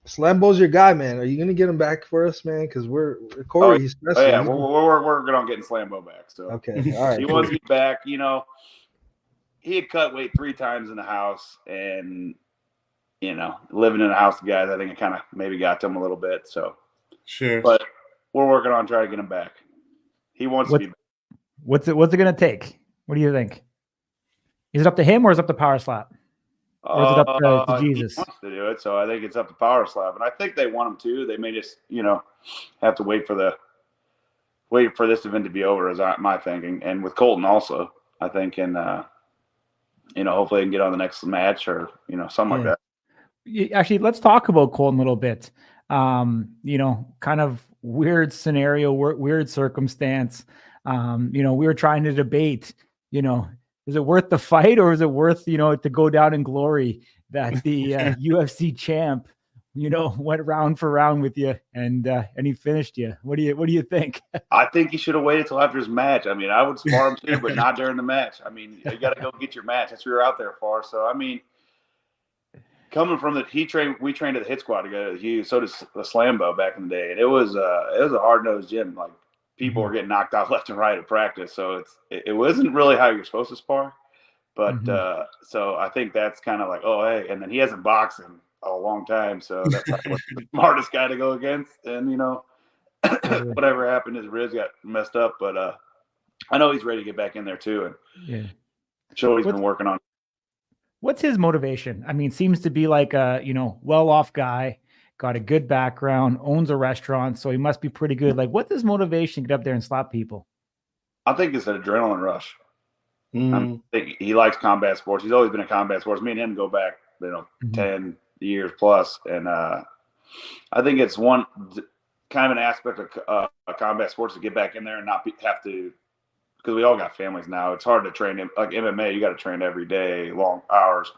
Slambo's your guy, man. Are you gonna get him back for us, man? Because we're Corey. He's stressing. Oh, yeah, we're working on getting Slambo back. So okay, all right. He wants me back. He had cut weight 3 times in the house, and living in a house with guys, I think it kind of maybe got to him a little bit. So sure, but we're working on trying to get him back. He wants to be back. What's it gonna take? What do you think? Is it up to him or is it up to Power Slap? Or is it up to Jesus? He wants to do it, so I think it's up to Power Slap, and I think they want him to. They may just, have to wait for this event to be over, is my thinking. And with Colton also, I think, and hopefully they can get on the next match or something like that. Actually, let's talk about Colton a little bit. Kind of weird scenario, weird circumstance. We were trying to debate, is it worth the fight or is it worth, to go down in glory that the UFC champ, went round for round with you and he finished you? What do you think? I think he should have waited till after his match. I mean, I would spar him too, but not during the match. I mean, you got to go get your match. That's what you're out there for. So, I mean, coming from we trained at the Hit Squad together. So did the Slambo back in the day. And it was a hard-nosed gym. Like, people were getting knocked out left and right at practice. So it wasn't really how you're supposed to spar. But so I think that's kind of like, oh, hey. And then he hasn't boxed in a long time. So that's probably the smartest guy to go against. And, whatever happened, his ribs got messed up. But I know he's ready to get back in there too. And he's been working on. What's his motivation? I mean, seems to be like a, well-off guy. Got a good background, owns a restaurant, so he must be pretty good. Like, what's his motivation to get up there and slap people? I think it's an adrenaline rush. I think he likes combat sports. He's always been in combat sports. Me and him go back, 10 years plus. And I think it's one kind of an aspect of combat sports to get back in there and not have to, because we all got families now. It's hard to train him. Like MMA, you got to train every day, long hours.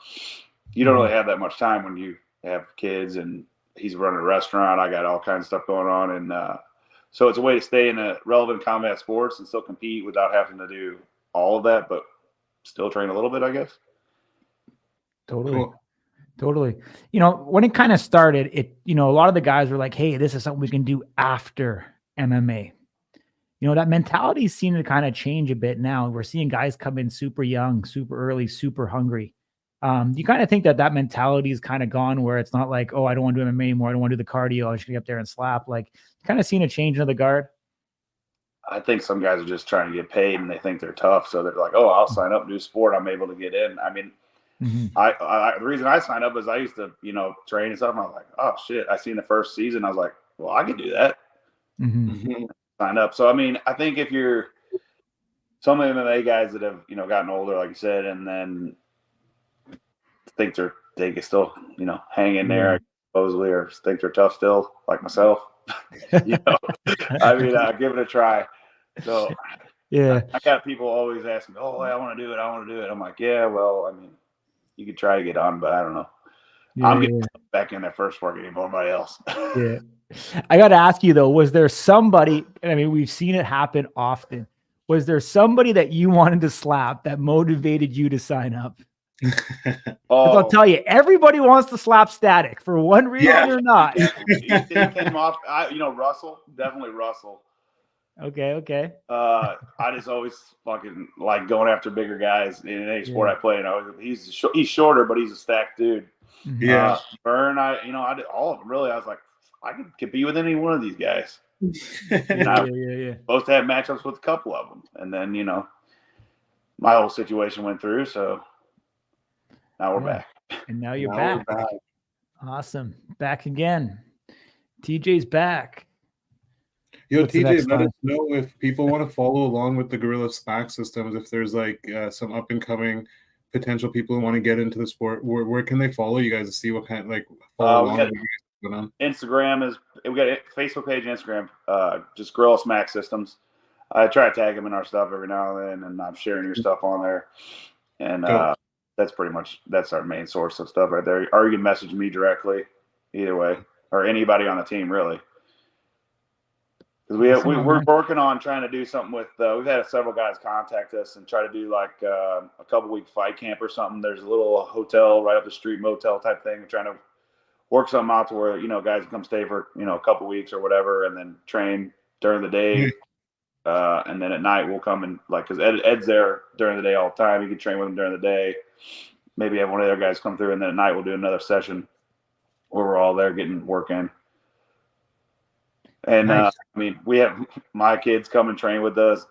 You don't really have that much time when you have kids and he's running a restaurant. I got all kinds of stuff going on, and so it's a way to stay in a relevant combat sports and still compete without having to do all of that, but still train a little bit, I guess. Totally. Cool. Totally. You know, when it kind of started, a lot of the guys were like, hey, this is something we can do after MMA. You know, that mentality seemed to kind of change a bit now. We're seeing guys come in super young, super early, super hungry. You kind of think that mentality is kind of gone, where it's not like, oh, I don't want to do MMA anymore. I don't want to do the cardio. I just get up there and slap. Like, kind of seen a change in the guard. I think some guys are just trying to get paid and they think they're tough. So they're like, oh, I'll sign up and do sport. I'm able to get in. I mean, the reason I signed up is I used to, train and stuff. And I was like, oh shit. I seen the first season. I was like, well, I could do that. Sign up. So, I mean, I think if you're some MMA guys that have, gotten older, like you said, and then think they can still, hang in there supposedly, or think they're tough still, like myself, I mean, give it a try. So yeah, I got people always asking, oh, I want to do it. I'm like, yeah, well, I mean, you could try to get on, but I don't know. I'm getting back in there first before getting anybody else. Yeah. I got to ask you though, was there somebody, I mean, we've seen it happen often. Was there somebody that you wanted to slap that motivated you to sign up? I'll tell you, everybody wants to slap Static for one reason or not. He came off, Russell, definitely Russell. Okay. I just always fucking like going after bigger guys in any sport I play. He's shorter, but he's a stacked dude. Yeah. Vern, I did all of them really. I was like, I could compete with any one of these guys. Supposed to have matchups with a couple of them, and then my whole situation went through, so now we're back. And now you're back. Awesome, back again. TJ's back. Yo, TJ, let us know if people want to follow along with the Guerrilla SPAC systems. If there's like some up and coming potential people who want to get into the sport, where can they follow you guys to see what kind of follow along? Instagram we got a Facebook page, Instagram, just Guerrilla SMAC Systems. I try to tag them in our stuff every now and then, and I'm sharing your stuff on there. And that's our main source of stuff right there. Or you can message me directly, either way, or anybody on the team really. Because we're working on trying to do something with. We've had several guys contact us and try to do like a couple-week fight camp or something. There's a little hotel right up the street, motel type thing. We're trying to work something out to where guys can come stay for a couple weeks or whatever, and then train during the day, and then at night we'll come and because Ed's there during the day all the time. You can train with him during the day. Maybe have one of the other guys come through, and then at night we'll do another session where we're all there getting work in. And nice. I mean, we have my kids come and train with us.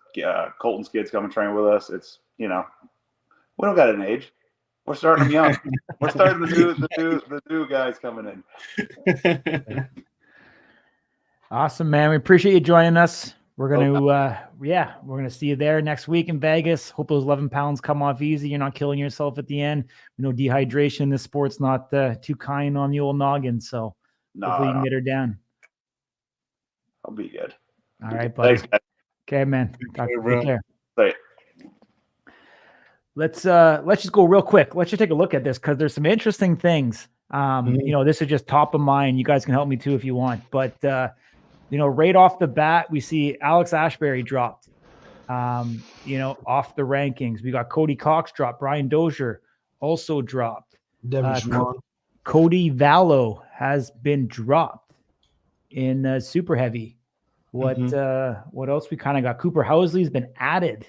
Colton's kids come and train with us. It's we don't got an age. We're starting them young. We're starting the new guys coming in. Awesome, man. We appreciate you joining us. We're gonna see you there next week in Vegas. Hope those 11 pounds come off easy. You're not killing yourself at the end. Dehydration in this sport's not too kind on the old noggin. So hopefully you can get her down. I'll be good. All right, buddy. Thanks, guys. Okay, man. Take care. Bye. Let's just go real quick. Let's just take a look at this because there's some interesting things. This is just top of mind. You guys can help me too if you want. But right off the bat, we see Alex Ashbury dropped. Off the rankings. We got Cody Cox dropped. Brian Dozier also dropped. Cody Vallo has been dropped in super heavy. What else we kind of got? Cooper Housley's been added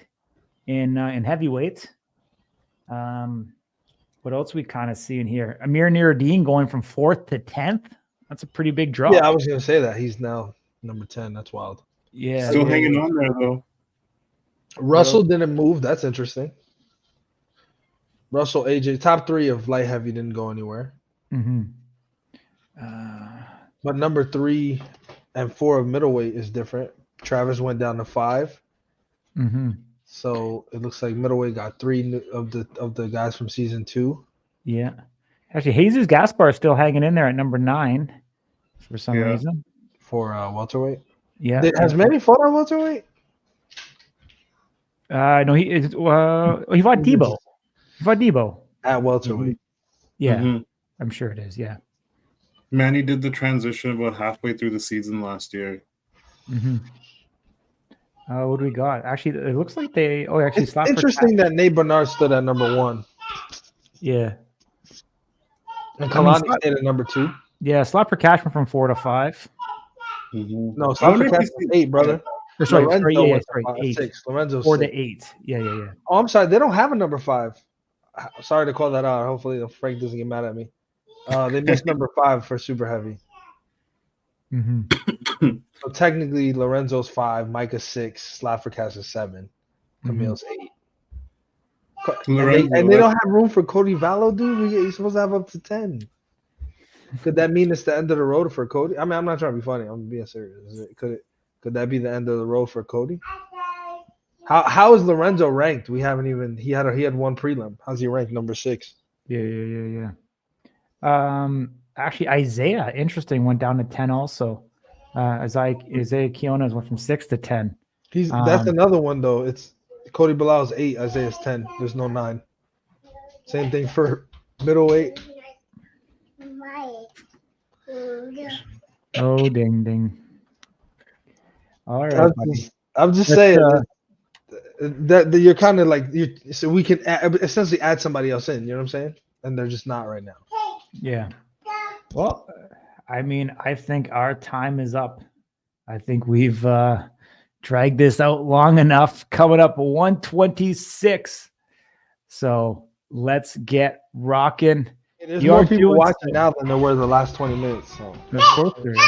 in heavyweight. What else we kind of see in here? Amir Nuruddin going from 4th to 10th. That's a pretty big drop. Yeah, I was going to say that. He's now number 10. That's wild. Yeah. Still hanging on there, though. Russell didn't move. That's interesting. Russell, AJ, top 3 of light heavy didn't go anywhere. But number 3 and 4 of middleweight is different. Travis went down to 5. So it looks like middleweight got 3 of the guys from season 2. Yeah. Actually, Jesus Gaspar is still hanging in there at number 9 for some reason. For welterweight. Yeah. Has Manny fought on welterweight? No, he fought Debo. He fought Debo At welterweight. Yeah. I'm sure it is. Yeah. Manny did the transition about halfway through the season last year. Mm-hmm. What do we got? Actually, it looks like they. Oh, actually, It's Slap for interesting Cash. that Nate Bernard stood at number 1 Yeah, and I mean, Kalani stayed at number 2. yeah. Slap for Cash went from 4 to 5. No, I Slap wonder for if Cash we was see- 8, brother. Or sorry, Lorenzo yeah, went to sorry, 5, 8. 6. Lorenzo's 4 6. to 8. Yeah. Oh, I'm sorry. They don't have a number 5. Sorry to call that out. Hopefully, Frank doesn't get mad at me. They missed number 5 for super heavy. Mm-hmm. So technically, Lorenzo's 5, Micah's 6, Slap for Cash is 7, Camille's 8. Lorenzo, And they don't have room for Cody Vallo, dude. You're supposed to have up to 10. Could that mean it's the end of the road for Cody? I mean, I'm not trying to be funny. I'm being serious. Could that be the end of the road for Cody? How is Lorenzo ranked? We haven't even. He had one prelim. How's he ranked? Number 6. Yeah. Actually, Isaiah, interesting, went down to 10 also. Isaiah Keona's went from 6 to 10. That's another one though. It's Cody Bilal's 8, Isaiah's 10. There's no 9. Same thing for middleweight. Oh, ding. All right, buddy. I'm just saying that you're kind of like so we can essentially add somebody else in. You know what I'm saying? And they're just not right now. Yeah. Well, I mean, I think our time is up. I think we've dragged this out long enough. Coming up 126. So let's get rocking. There's You're more people doing watching stuff. now than there were the last 20 minutes. So. Of course there is.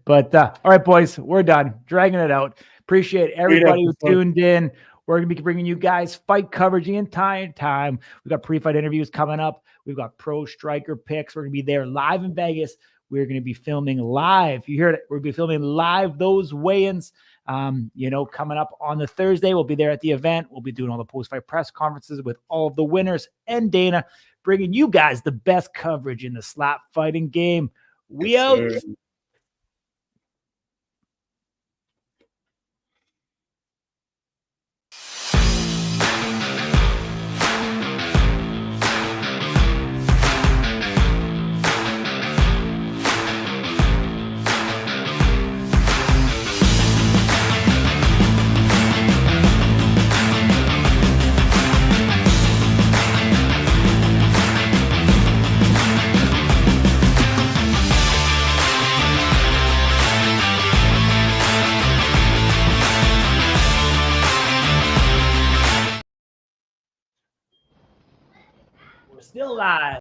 But all right, boys, we're done dragging it out. Appreciate everybody who tuned in. We're going to be bringing you guys fight coverage the entire time. We've got pre-fight interviews coming up. We've got pro striker picks. We're going to be there live in Vegas. We're going to be filming live. You heard it. We'll be filming live those weigh-ins. Coming up on the Thursday, we'll be there at the event. We'll be doing all the post-fight press conferences with all of the winners and Dana, bringing you guys the best coverage in the slap fighting game. We out. Sure. We're still live.